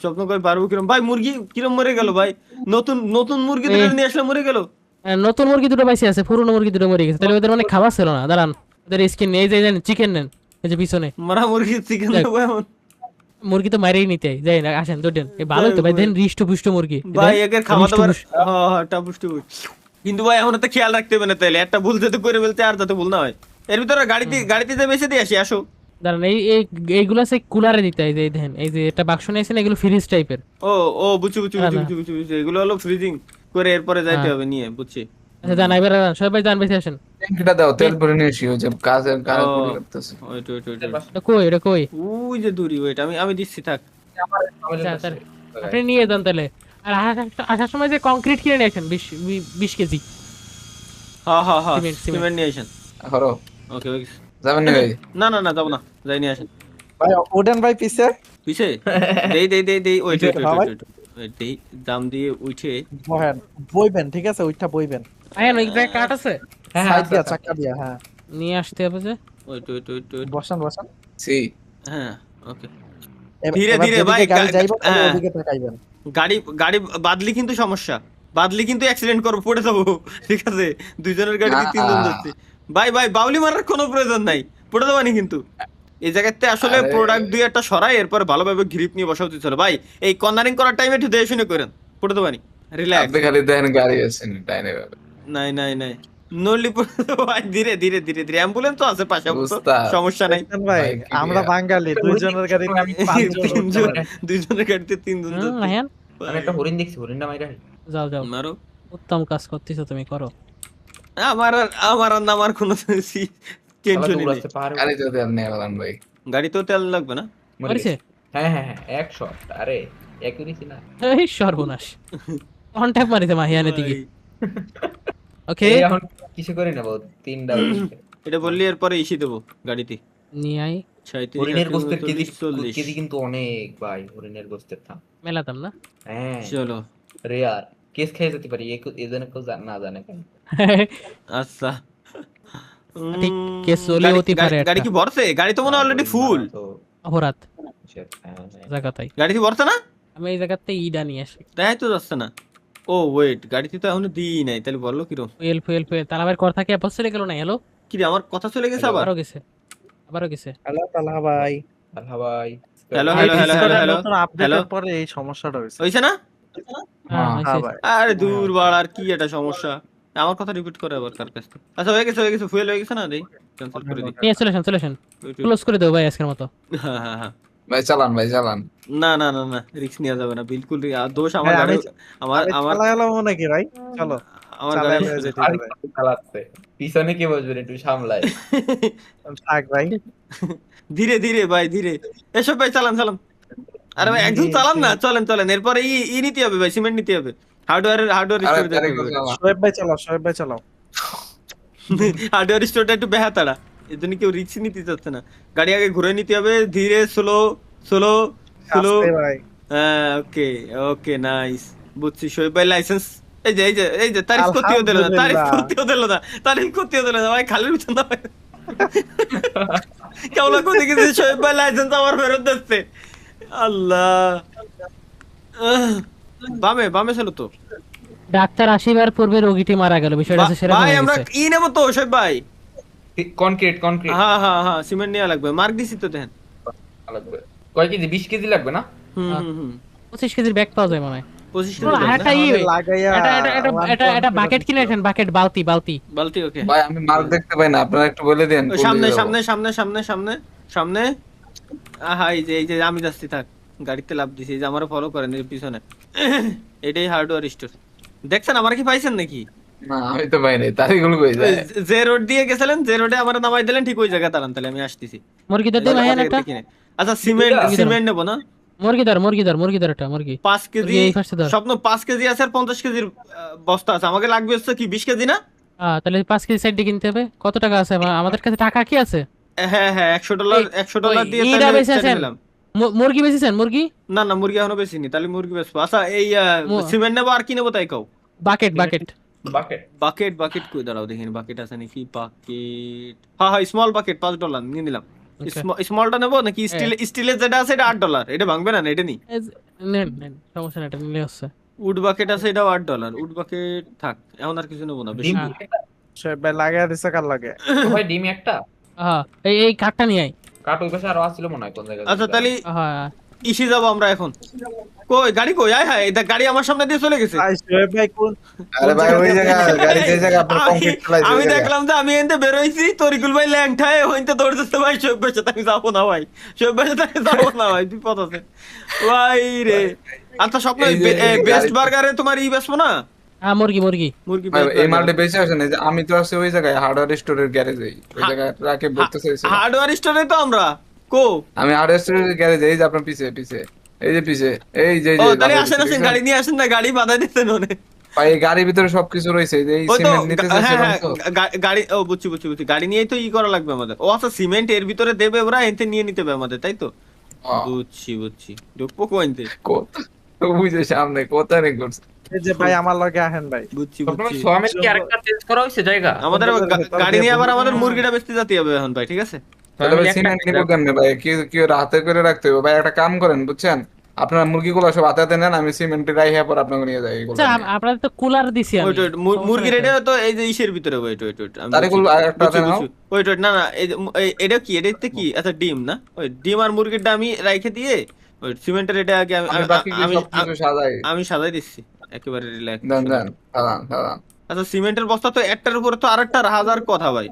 স্বপ্ন করে পারবো কিরম ভাই? মুরগি কিরম মরে গেল ভাই? নতুন নতুন মুরগি দুটো নিয়ে আসলে মরে গেল।
নতুন মুরগি দুটো বাইসে আছে, পুরনো মুরগি দুটো মরে গেছে, তাহলে ওদের মানে খাবার ছিল না। দাঁড়ান, ওদের স্কিন এই যে চিকেন নেন, এই যে পিছনে
মারা মুরগি চিকেন
দেখ।
দেবো এমন?
মুরগি তো মারিয়ে নিতে হয়। যাই না, আসেন তো দেন, এই ভালো তো ভাই, দেন হৃষ্ট পুষ্ট মুরগি
ভাই
দেন,
একের খাওয়া দাবার
হৃষ্ট-পুষ্ট।
হ্যাঁ টাপুস টুপুস। কিন্তু ভাই এখন তো খেয়াল রাখতে হবে না, তাহলে একটা ভুল যাতে করে ফেলতে আর যাতে ভুল না হয়। এর ভিতরে গাড়িতে যে বেঁচে দিয়ে আসি, আসো।
দাঁড়ান, এইগুলো আছে কুলারে দিতে হয়, এই যে দেখেন, এই যে একটা বাক্স নিয়েছেন, এগুলো ফ্রিজ টাইপের।
ও ও বুঝছি বুঝছি
না,
বুঝছি
না।
বুঝছি বুঝছি, এগুলো হলো ফ্রিজিং করে এরপরে যাইতে
হ্যাঁ।
হবে নিয়ে, বুঝছি।
আচ্ছা দাঁড়ান, এবার দাঁড়ান, সবাই যান, বেঁচে আসেন।
ট্যাঙ্কিটা দাও, তেল ভরে নিয়ে আসি, ওই যে কাজের কাজ
ও,
করে করতেছে।
Wait wait wait.
এটা কই, এটা কই?
ওই যে দূরি, ওয়েট আমি দিচ্ছি, থাক।
আচ্ছা, তাহলে আপনি নিয়ে যান তাহলে। আর আসার সময় যে কংক্রিট কিনে নিয়ে আসেন 20 কেজি।
হ্যাঁ হ্যাঁ হ্যাঁ,
সিমেন্ট।
সিমেন্ট নিয়ে আসেন।
করো,
ওকে ওকে।
যাবেন না ভাই?
না না না, যাবো না, যাই নিয়ে আসেন।
ভাই ওডেন ভাই পিছে
পিছে দেই ওয়েট ওয়েট
হ্যাঁ ভাই।
ওয়েট দেই, দাম দিয়ে উঠে।
বহেন, বইবেন, ঠিক আছে, ওইটা বইবেন
আয়ান, ওই জায়গায় কাঠ আছে,
সাইড দিয়া চাকা দিয়া। হ্যাঁ
নিয়ে আসতে হবে যে।
Wait wait wait.
বসান বসান।
সি
হ্যাঁ ওকে।
এবার-
ধীরে
এবার
ধীরে
যেদিকে
ভাই,
গাড়ি যাইবো তাহলে
হ্যাঁ।
ওদিকে তাকাইবেন।
গাড়ি বাদলি কিন্তু সমস্যা, বাদলি কিন্তু অ্যাক্সিডেন্ট করবো, পড়ে যাবো, ঠিক আছে? দুইজনের গাড়িতে
না।
তিনজন যাচ্ছে। ভাই বাউলি মারার কোনো প্রয়োজন নাই, পড়ে যাবানি কিন্তু। এই জায়গাতে আসলে
আরে।
প্রোডাক্ট দুই একটা সরাই, এরপর ভালোভাবে গ্রিপ নিয়ে বসা উচিত ছিল ভাই। এই কর্নারিং করার টাইমে একটু দেখে শুনে করেন, পড়ে যাবানি। রিল্যাক্স।
আপনি খালি দেখেন গাড়ি আছে ডাইনে ভাবে।
নাই নলি পড়ে যাবো ভাই, ধীরে ধীরে ধীরে ধীরে। অ্যাম্বুলেন্স তো আছে পাশে, অবশ্য,
উস্তাদ।
সমস্যা নাই।
বুঝছেন ভাই,
ভাই, কি
আমরা
দিয়া?
বাঙালি, দুইজনের গাড়িতে আমি পাঁচজন উঠতে পারি।
দুইজনের গাড়িতে তিনজন যাচ্ছে।
আয়ান,
আমি একটা হরিণ দেখছি, হরিণটা মাইরা
যাও যাও,
মারো।
উত্তম কাজ করতেছো তুমি, করো।
আমার আর নামার কোনো টেনশনই নেই।
উড়াচ্ছে পাহাড়ে।
গাড়ি যদি আর নেই বলেন ভাই।
গাড়িতেও তেল লাগবে না।
মরে
করেছে?
গেছে। হ্যাঁ হ্যাঁ হ্যাঁ, 100। আরে একই দিছি না।
এই সর্বনাশ, কন্টাক্ট মারিতে মাহিয়ানের দিকে। ওকে,
এই এখন কিসে করে নেব? 3টা
এটা বললি এরপরে ইসি দেবো গাড়িতে।
নিয়ে আই,
37,
হরিণের গোস্তের
38, 40।
কেজি কিন্তু অনেক ভাই, হরিণের গোস্তের দাম।
মেলাতাম না।
হ্যাঁ
চলো
রেয়ার কেস খেয়ে যেতে পারি, এজন্য কেউ না জানে কেন।
আচ্ছা।
ঠিক, কেস চলে হতে পারে
গাড়ি
একটা।
কি ভরছে? গাড়ি তো মনে হয় অলরেডি ফুল।
তো
অপরাধ
shit, হ্যাঁ, হ্যাঁ।
জায়গাটাই।
গাড়ি কি ভরছে না?
আমি এই জায়গাতে ইডা নিয়ে আসি।
তাই তো যাচ্ছে না। ও ওয়েট, গাড়িতে তো এখনো দিই নাই, তাহলে বললো কিরম?
ফুয়েল তালা আবার কর থাকে অ্যাপস চলে গেল না। হ্যালো,
কি রে, আমার কথা চলে গেছে আবার?
আবারও গেছে।
হ্যালো তালা ভাই,
আল্লাহ ভাই।
হ্যালো
এই
হ্যালো হ্যালো
Discord এর
হ্যালো
নতুন আপডেটের পরে এই সমস্যাটা হয়েছে।
হইছে না?
হ্যাঁ,
হ্যাঁ,
হ্যাঁ
হয়েছে।
ভাই,
আরে দূর বাড়, আর কি এটা সমস্যা? আমার কথা রিপিট করে আবার কার কাছে? আচ্ছা হয়ে গেছে, ফুয়েল হয়ে গেছে না? দেই ক্যান্সেল করে দিই।
নিয়ে চলে আসেন, ক্লোজ করে দেবো ভাই আজকের মতো।
হ্যাঁ।
ভাই চালান ভাই চালান।
না রিস্ক নেওয়া যাবে না, বিলকুল দোষ আমার
হ্যাঁ,
গাড়ি,
আমি
আমার
চালাইলাম নাকি ভাই? চলো
আমার
চালাই
গাড়ি
লয়ে যেতে
আর
হবে।
কি চালাচ্ছে? পিছনে কে বসবেন একটু সামলায়।
থাক ভাই,
ধীরে ধীরে ভাই, ধীরে। এসব ভাই চালান। আরে ভাই একজন চালান না, চলেন। এরপরে ই নিতে হবে ভাই, সিমেন্ট নিতে হবে। হার্ডওয়্যার
আরে
স্টোরে যেতে
গাড়ি
হবে।
চালান।
শোয়েব ভাই চালাও, শোয়েব ভাই চালাও।
হার্ডওয়্যার স্টোরটা একটু বেহাতাড়া, এর জন্য কেউ রিস্ক নিতে চাচ্ছে না। গাড়ি আগে ঘুরে নিতে হবে, ধীরে, স্লো।
আস্তে ভাই,
হ্যাঁ ওকে নাইস, বুঝছি। শোয়েব ভাই লাইসেন্স, এই যে তারিফ করতেও দিল না, ভাই খালির ভিতর না ভাই। কেমন কোথায় গেছে শোয়েব ভাই লাইসেন্স আমার ফেরত দিচ্ছে আল্লাহ বামে বামে ছিল তো
ডাক্তার আসিবার পূর্বে রোগীটি মারা গেল, বিষয়টা হচ্ছে সেরকম
ভাই
হয়ে
আমরা
গেছে।
ই নেবো তো শোয়েব ভাই
কনক্রিট কনক্রিট
হ্যাঁ হ্যাঁ হ্যাঁ সিমেন্ট নেওয়া লাগবে মার্ক দিছি তো দেখেন
লাগবে। কয় কেজি? 20 কেজি লাগবে না?
হুম
25 কেজির ব্যাগ পাওয়া যায় মনে হয়।
25
শোনো, আরেকটা ই
লাগাইয়া
এটা বাকেট কিনে রাখেন, বাকেট, বালতি বালতি।
বালতি ওকে
ভাই আমি মার্ক দেখতে পাই না, আপনারা একটু বলে দেন।
সামনে সামনে সামনে সামনে সামনে সামনে আহা এই যে আমি যাচ্ছি থাক গাড়িতে লাভ দিছি এই যে আমারও ফলো করেন এর পিছনে এটাই হার্ডওয়্যার স্টোর দেখছেন আমার কি পাইছেন নাকি
না আমি তো পাই নাই, তারিগুলো কই যায়?
যে রোড দিয়ে গেছিলেন যে রোডে আমার নামাই দিলেন ঠিক ওই জায়গা দাঁড়ান তাহলে আমি আসতেছি
মুরগি দর দিন ভাইয়ান একটা।
আচ্ছা সিমেন্ট নেবো না
মুরগি দর একটা মুরগি।
5 কেজি
এই পাশে ধর।
স্বপ্ন 5 কেজি আছে আর 50 কেজির বস্তা আছে আমাকে লাগবে হচ্ছে কি 20 কেজি না
তাহলে 5 কেজি সাইড দিয়ে কিনতে হবে। কত টাকা আছে আমাদের কাছে? টাকা কি আছে?
হ্যাঁ হ্যাঁ $100 দিয়ে
ওই
তাহলে
বেচে আছেন?
নিলাম
মুরগি বেচেছেন? মুরগি
না না মুরগি এখনো বেশিনি তাহলে মুরগি বেচবো আচ্ছা এই সিমেন্ট নেবো আর কি নেবো তাই কও
বাকেট বাকেট
বাকেট
বাকেট কই দাঁড়াও দেখিনি বাকেট আছে নাকি বাকেট হ্যাঁ হ্যাঁ স্মল বাকেট $5 নিয়ে নিলাম স্মলটা নেবো নাকি স্টিলের যেটা আছে এটা $8 এটা ভাঙবে না এটা নি
নেন নেন, সমস্যা নাই, এটা নিলে হচ্ছে।
উড বাকেট আছে এটাও $8 উড বাকেট থাক এখন আর কিছু নেবো না বেশি
ডিম
শোয়েব ভাই লাগাইয়া দিছে কার লাগে?
ভাই ডিম একটা
এই কাঠটা নিয়ে আয়।
কাট ওই পাশে আরো আসছিল মনে হয় কোন জায়গায়।
আচ্ছা তাহলে
হ্যাঁ
ইসে যাবো আমরা এখন কই গাড়ি কই আয় হ্যাঁ এটা গাড়ি আমার সামনে দিয়ে চলে গেছে
ভাই শোয়েব ভাই কোন
আরে ভাই ওই জায়গা গাড়ি যে জায়গা আপনার
আমি-
কংক্রিট ফেলাইছে
আমি দেখলাম যে আমি এনতে বেরোইছি তরিকুল ভাই ল্যাংঠায় হইতে দৌড়তেছে ভাই শোয়েব ভাইয়ের সাথে আমি যাবো না ভাই শোয়েব ভাইয়ের সাথে আমি যাবো না ভাই বিপদ আছে ভাই রে আচ্ছা স্বপ্ন
এই যে
বেস্ট
গাড়ি-
বার্গারে তোমার ই বেসবো না
হ্যাঁ মুরগি মুরগি।
মুরগি
ভাই,
best
এই
burger।
মালটা বেঁচে আসে না যে আমি তো আছি ওই জায়গায় হার্ডওয়্যার স্টোরের গ্যারেজে, ওই জায়গায় ট্রাকে ভরতে চাইছি।
হার্ডওয়্যার স্টোরে তো আমরা কো
আমি হার্ডওয়্যার স্টোরের গ্যারেজে, এই যে আপনার পিছে পিছে এই যে পিছে এই যে
ও তাহলে
বাংলাদেশ
আসেন আসেন
দেখছেন?
গাড়ি নিয়ে আসেন না গাড়ি বাধা দিতেন ওনে
ভাই এই গাড়ির ভিতরে সবকিছু রয়েছে, এই যে এই
ওই তো
সিমেন্ট নিতে চাইছে
হ্যাঁ হ্যাঁ
তো।
গাড়ি ও বুঝছি গাড়ি নিয়েই তো ই করা লাগবে আমাদের ও আচ্ছা সিমেন্ট এর ভিতরে দেবে ওরা এনতে নিয়ে নিতে হবে আমাদের তাই তো বুঝছি ঢুকবো কোনতে
বুঝে সামনে কোথায় রে করছে।
এই যে ভাই আমার লগে আহেন ভাই।
বুঝছি
সোয়ামের কি আরেকটা চেঞ্জ করা হইছে জায়গা?
আমাদের গাড়ি নিয়ে আবার আমাদের মুরগিটা বেচতে যেতে হবে এখন ভাই ঠিক আছে
তাহলে ভাই
একটা-
সিমেন্ট নিবো কেমনে ভাই? কি কি হাতে করে রাখতে হবে ভাই? একটা কাম করেন বুঝছেন, আপনার মুরগিগুলো সব হাতে হাতে নেন, আমি সিমেন্ট রাইহা পর আপনাকে নিয়ে যাই এগুলো।
আচ্ছা আপনাদের তো কুলার দিছি আমি।
ওইট মুরগির এটা তো এই যে ইসের ভিতরে ওইট
তারিকুল একটা হাতে নাও।
ওইট না না এই যে এটা কি এটাতে কি আচ্ছা ডিম না ওই ডিম আর মুরগিরটা আমি রাইখে দিয়ে ওই সিমেন্টের এটা আগে
আমি বাকি কি সবকিছু সাজাই।
আমি সাজাই দিচ্ছি একেবারে রিল্যাক্স
দেন দেন সাজান সাজান।
আচ্ছা সিমেন্টের বস্তা তো একটার উপরে তো আরেকটা হাজার কথা ভাই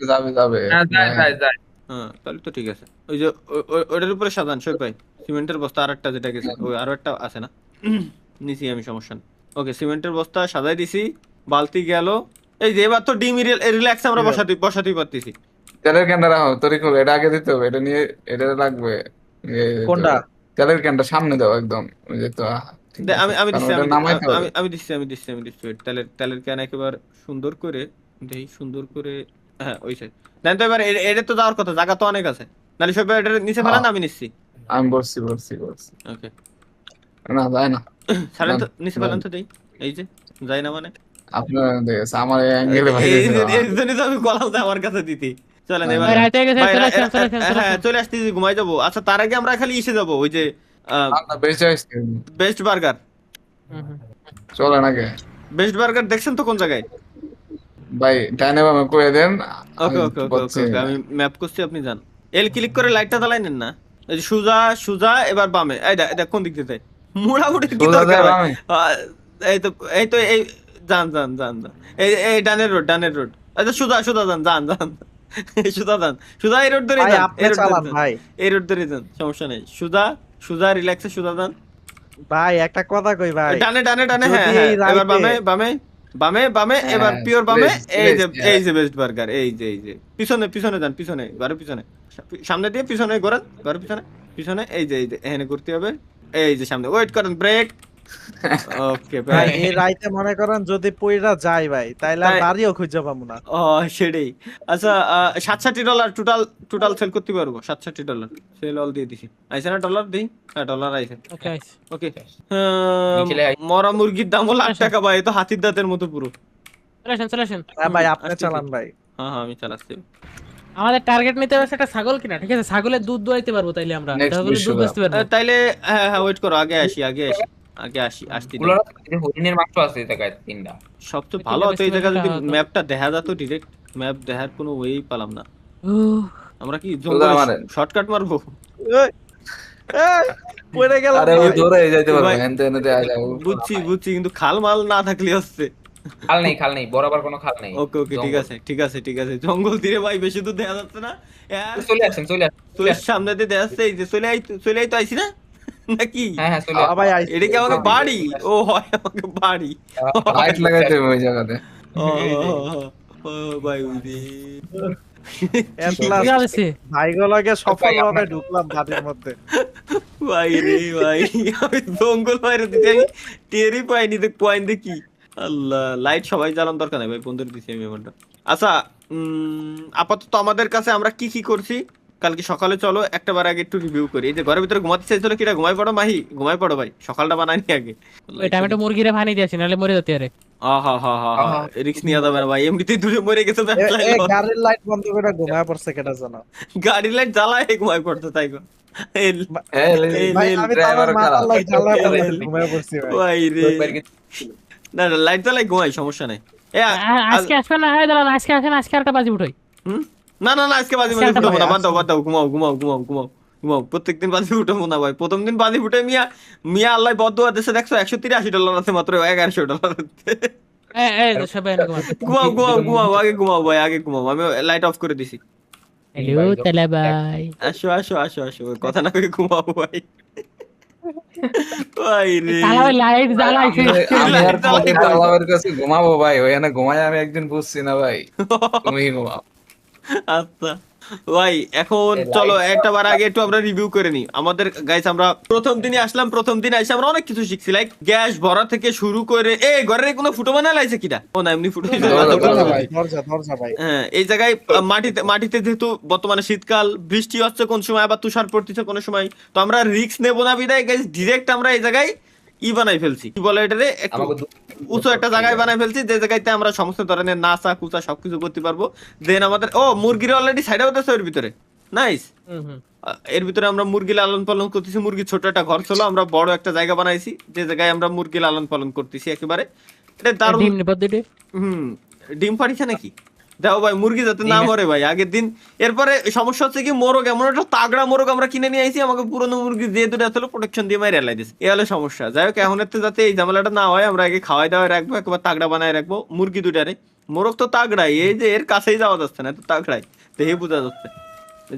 যাবে যাবে
হ্যাঁ যায়
হ্যাঁ তাহলে তো ঠিক আছে ওই যে ওইটার উপরে সাজান শোক ভাই সিমেন্টের বস্তা আরেকটা যেটা গেছে ওই আরো একটা আছে না নিছি আমি সমস্যা নেই ওকে সিমেন্টের বস্তা সাজাই দিছি বালতি গেল এই যে এবার তো ডিম রিল্যাক্স আমরা বসাতেই পারতেছি
তেলের ক্যানটা রাখো তরিকুল, এটা আগে দিতে হবে, এটা নিয়ে এটা লাগবে।
কোনটা?
তেলের ক্যানটা সামনে দাও একদম, ওই যে তো ঠিক আছে।
আমি
কারণ
দিচ্ছি
ওটা নামাইতে হবে।
আমি দিচ্ছি তেলের ক্যান একেবারে সুন্দর করে দেই সুন্দর করে হ্যাঁ ওই সাইড দেন তো এবার এটা তো যাওয়ার কথা জায়গা তো অনেক আছে নালে সব এটা নিচে ফেলান আমি নিচ্ছি
আমি বলছি
ওকে
না যায় না
ছাড়েন তো নিচে ফেলান তো দেই এই যে যাই না মানে
আপনার দেখেছে আমার অ্যাঙ্গেলে ভাই
এর জন্যই তো আমি কলাম আমার কাছে দিতে চলেন এবার
ভাই, রাতে গেছে,
ভাই,
চলে আসেন, চলে আসেন, চলে
হ্যাঁ
আসেন।
চলে আসতেছি ঘুমাই যাবো আচ্ছা তার আগে আমরা খালি ইসে যাবো ওই যে
বেঁচে আসছে
বেস্ট বার্গার
চলে নাকি
বেস্ট বার্গার দেখছেন তো কোন জায়গায়
ভাই ডাইনে বামে কয়ে দেন।
ওকে আমি ম্যাপ করছি আপনি যান এল ক্লিক করে লাইটটা জ্বালাই নেন না এই যে সুজা এবার বামে এই কোন দিক দিয়ে মোটামুটি কি
সোজা
দরকার
যায়
ভাই?
বামে?
এই তো এই যান এই ডানের রোড আচ্ছা সুজা যান সুজা এই রোড ধরে
ভাই
যান
আপনি চালান ভাই।
এই রোড ধরে যান সমস্যা নেই সুজা রিল্যাক্সে সুজা যান
ভাই একটা কথা কই ভাই।
ডানে হ্যাঁ
যদি এই
এবার
রাইতে-
বামে এবার
হ্যাঁ,
পিওর বামে
বেস্ট,
এই
বেস্ট,
যে বেস্ট বার্গার এই যে পিছনে যান পিছনে সামনে দিয়ে পিছনে ঘোরান ঘরের পিছনে এই যে এখানে ঘুরতে হবে এই যে সামনে ওয়েট করেন ব্রেক ওকে
ভাই এই রাইতে মনে করেন যদি পয়রা যায় ভাই তাইলে আর
তাই-
বাড়িও খুঁজে পাবো না।
ও সেটাই আচ্ছা $67 টোটাল সেল করতে পারবো $67 সেল অল দিয়ে দিছি আইছে না ডলার দিই হ্যাঁ ডলার আইছে
ওকে
ওকে
নিচে আই-
মরা মুরগির দামও $1,00,000 ভাই এ তো হাতির দাঁতের মতো পুরো
চলে আসেন
হ্যাঁ ভাই আপনি
আসতেছি।
চালান ভাই।
হ্যাঁ আমি চালাচ্ছি
আমাদের টার্গেট নিতে হবে একটা ছাগল কিনা, ঠিক আছে? ছাগলের দুধ দোয়াইতে পারবো তাইলে আমরা,
Next
ছাগলের দুধ
বিশ্বকাপ।
বেচতে পারবো।
তাইলে হ্যাঁ হ্যাঁ ওয়েট করো, আগে আসি আসতে দাও।
গুলো হরিণের মাংস আছে এই জায়গায় 3টা।
সবচেয়ে
ওই
ভালো
তিনটা
হতো এই
বেচতে
জায়গায়
পারলে
যদি
টাকা হতো।
ম্যাপটা দেখা যেত, ডিরেক্ট ম্যাপ দেখার কোনো ওয়েই পেলাম না। আমরা কি
সোজা মারেন।
শর্টকাট মারবো? পড়ে গেল।
আরে ওই ধরে যাইতে পারবো,
ভাই,
এনতে এনতে আয় যাবো।
বুঝছি কিন্তু খাল মাল না থাকলে হচ্ছে।
খাল নেই, বরাবর কোনো খাল নেই।
ওকে ঠিক আছে জঙ্গল তীরে ভাই, বেশি দূর দেখা যাচ্ছে না।
চলে আসেন।
তোর সামনে দিয়ে দেখা যাচ্ছে, এই যে চলে আই তো আইছি না নাকি?
হ্যাঁ চলে আসেন।
ভাই আইছি।
এটা কি আমাকে বাড়ি? ও হয় আমাকে বাড়ি।
লাইট লাগাইতে হবে ওই জায়গাতে।
ও ভাই বুঝি।
At
কি
last
হয়েছে?
ভাইগুলোকে সফলভাবে ঢুকলাম বাড়ির মধ্যে।
ভাই রে ভাই, আমি জঙ্গল বাইরে দিতে আমি টেরই পাইনি তো পয়েন্ট দেখি। আল্লাহ, লাইট সবাই জ্বালান দরকার নাই ভাই, বন্ধুর দিছি আমি এমনটা। আচ্ছা, আপাতত আমাদের কাছে আমরা কি কি করছি কালকে সকালে, চলো একটা বার আগে একটু রিভিউ করি। এই যে ঘরের ভিতরে ঘুমাতে চাইছিল, কিরা ঘুমাই পড়ো মাহি, ঘুমাই পড়ো ভাই, সকালটা বানাইনি আগে।
ওই টমেটো মুরগিরে ভানি দিয়েছি, নাহলে মরে যেতে আরে।
রিক্স নিয়ে যাবে না ভাই, এমনিতেই দূরে মরে গেছে তো
গাড়ির লাইট বন্ধ করে ঘুমায় পড়ছে কেটা জানো?
গাড়ি লাইট জ্বালায় ঘুমাই পড়তে তাই গো।
ভাই আমি তো আমার মাথার লাইট জ্বালায় ঘুমায় পড়ছি ভাই।
ভাই রে, না লাইট জ্বালাই ঘুমাই, সমস্যা নাই।
আজকে আসবে না, হয় দাঁড়ান, আজকে আসেন, আজকে একটা বাজি উঠাই।
না আজকে বাজি ফুটাবো না, বাদ দাও, ঘুমাও। প্রত্যেকদিন বাজি ফুটাবো না ভাই, প্রথম দিন বাজি ফুটে মিয়া আল্লাহ বদুয়া দেশে দেখছো $183 আছে মাত্র, $1100।
সবাই
ঘুমাও আগে, ঘুমাও ভাই আগে ঘুমাও, আমি লাইট অফ করে দিছি।
হ্যালো তালা ভাই,
আসো কথা না কই ঘুমাও ভাই। ভাই রে,
তালা ভাই লাইট জ্বালাইছে।
আমি আর তোমাদের আল্লাহর কাছে ঘুমাবো ভাই, ওখানে ঘুমাই আমি একদিন বুঝছি না ভাই, তুমি ঘুমাও।
আচ্ছা ভাই, এখন চলো একটা বার আগে একটু আমরা রিভিউ করে নি আমাদের গাইস। আমরা প্রথম দিনে আসলাম, প্রথম দিন এসে আমরা অনেক কিছু শিখছি, লাইক গ্যাস ভরা থেকে শুরু করে। ঘরের কোনো ফুটো বানা লাইছে কিটা? ও না, এমনি ফুটো।
দরজা ভাই।
হ্যাঁ, এই জায়গায় মাটিতে যেহেতু বর্তমানে শীতকাল, বৃষ্টি হচ্ছে কোন সময়, আবার তুষার পড়তেছে কোন সময়, তো আমরা রিস্ক নেবো না বিদায় গাইস ডিরেক্ট আমরা এই জায়গায় বানাই ফেলছি, কি বলে এটারে, একটু উঁচু একটা জায়গায় বানাই ফেলছি, যে জায়গাতে আমরা সমস্ত ধরনের নাচা কুচা সবকিছু করতে পারবো। দেন আমাদের মুরগির অলরেডি সাইডে হতেছে এর ভিতরে, নাইস। এর ভিতরে আমরা মুরগি লালন পালন করতেছি, মুরগি ছোট একটা ঘর ছিল, আমরা বড় একটা জায়গা বানাইছি, যে জায়গায় আমরা মুরগি লালন পালন করতেছি একেবারে। এটা দারুণ। ডিম পাড়িছে নাকি? দেখো ভাই, মুরগি যাতে না মরে ভাই আগের দিন। এরপরে সমস্যা হচ্ছে কি, মোরগ এমন একটা তাগড়া মোরগ আমরা কিনে নিয়ে আইছি, আমাকে পুরোনো মুরগি দিয়ে দুটো আসলে প্রোটেকশন দিয়ে মাইরে এলাই দিছে, এ হলো সমস্যা। যাই হোক, এখন এতে যাতে এই ঝামেলাটা না হয়, আমরা আগে খাওয়াই দাওয়াই রাখবো, একবার তাগড়া বানায় রাখবো মুরগি দুটারে। মোরগ তো তাগড়াই, এই যে এর কাছেই যাওয়া যাচ্ছে না, তো তাগড়াই দেখে বোঝা যাচ্ছে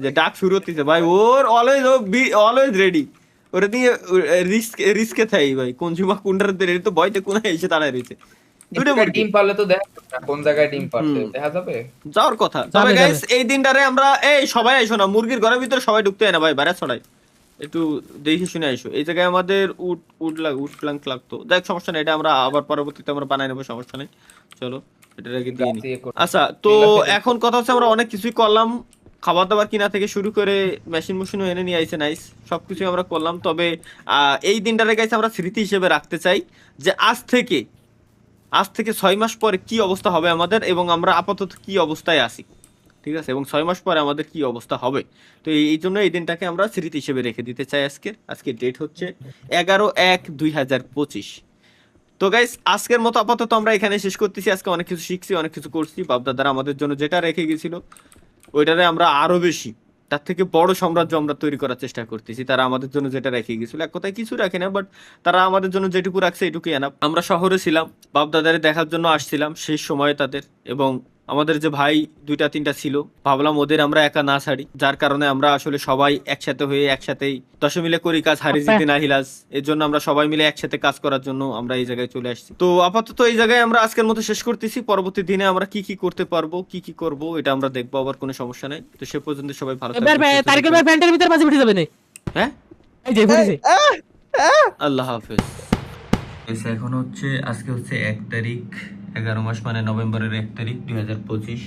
যে ডাক শুরু হতেছে ভাই, ওর অলওয়েজ রেডি। ওরে দিয়ে রিস্কে থাই ভাই, কোন সময় কোনটার রেডি, তো ভয়তে কোন এসে দাঁড়ায় রয়েছে। দুটো মুরগি
ডিম পারলে তো দেখা যাবে না কোন জায়গায় ডিম পারছে, দেখা যাবে।
যাওয়ার কথা। তবে গাইস, এই দিনটারে আমরা সবাই আইসো না, মুরগির ঘরের ভিতরে সবাই ঢুকতে হয় না ভাই, বাইরে ছড়াই একটু দেখে শুনে আইসো। এই জায়গায় আমাদের উড প্লাঙ্ক লাগতো, দেখ সমস্যা নেই, এটা আমরা আবার পরবর্তীতে আমরা বানাই নেবো, সমস্যা নেই। চলো এটার আগে দিয়ে নিই। আচ্ছা, তো এখন কথা হচ্ছে আমরা অনেক কিছুই করলাম, খাবার দাবার কিনা থেকে শুরু করে মেশিন মেশিনও এনে নিয়ে আইসে, নাইস, সবকিছু আমরা করলাম। তবে এই দিনটারে গাইস আমরা স্মৃতি হিসেবে রাখতে চাই, যে আজ থেকে 6 মাস পরে কি অবস্থা হবে আমাদের, এবং আমরা আপাতত কি অবস্থায় আছি, ঠিক আছে, এবং 6 মাস পরে আমাদের কি অবস্থা হবে। তো এই জন্য এই দিনটাকে আমরা স্মৃতি হিসেবে রেখে দিতে চাই। আজকের ডেট হচ্ছে 11/1/2025। তো গাইস, আজকের মতো আপাতত আমরা এখানে শেষ করতেছি। আজকে অনেক কিছু শিখছি, অনেক কিছু করছি, বাপদাদারা আমাদের জন্য যেটা রেখে গেছিল ওইটারে আমরা আরো বেশি, তার থেকে বড় সাম্রাজ্য আমরা তৈরি করার চেষ্টা করতেছি। তারা আমাদের জন্য যেটা রেখে গেছিল, এক কথায় কিছু রাখে না, বাট তারা আমাদের জন্য যেটুকু রাখছে এটুকুই এনাফ। আমরা শহরে ছিলাম, বাপদাদারে দেখার জন্য আসছিলাম সেই সময়ে তাদের, এবং আমাদের যে ভাই 2-3টা ছিল, ভাবলাম ওদের আমরা একা না ছাড়ি, যার কারণে আমরা আসলে সবাই একসাথে হয়ে একসাথেই 10 মিলে করি কাজ, হারি জিতে না হিলাস। এর জন্য আমরা সবাই মিলে একসাথে কাজ করার জন্য আমরা এই জায়গায় চলে আসছি। তো আপাতত এই জায়গায় আমরা আজকের মতো শেষ করতেছি। পরবর্তী দিনে আমরা কি কি করতে পারবো, কি কি করব, এটা আমরা দেখবো, আবার কোনো সমস্যা নাই। তো সে পর্যন্ত সবাই ভালো থাকবেন।
তারিখের ভাই প্যান্টের ভিতরে বাজি উঠে যাবে না,
হ্যাঁ,
এই যে ঘুরেছে।
আল্লাহ হাফেজ। এখন হচ্ছে আজকে হচ্ছে 1 তারিখ, 11 মাস মানে নভেম্বরের 1 তারিখ 2025।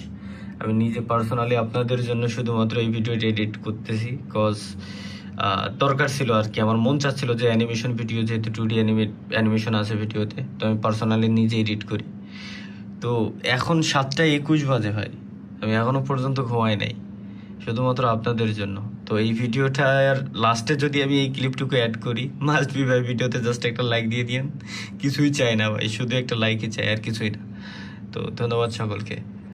আমি নিজে পার্সোনালি আপনাদের জন্য শুধুমাত্র এই ভিডিওটা এডিট করতেছি, কজ দরকার ছিল আর কি, আমার মন চাচ্ছিল যে অ্যানিমেশন ভিডিও, যেহেতু 2D অ্যানিমেশন আছে ভিডিওতে, তো আমি পার্সোনালি নিজে এডিট করি। তো এখন 7টা 21 বাজে ভাই, আমি এখনো পর্যন্ত ঘুমাই নাই।
শুধুমাত্র আপনাদের জন্য। তো এই ভিডিওটার লাস্টে যদি আমি এই ক্লিপটুকু অ্যাড করি, মাস্ট বি ভাই ভিডিওতে জাস্ট একটা লাইক দিয়ে দিন। কিছুই চাই না ভাই, শুধু একটা লাইকই চাই, আর কিছুই না। তো ধন্যবাদ সকলকে।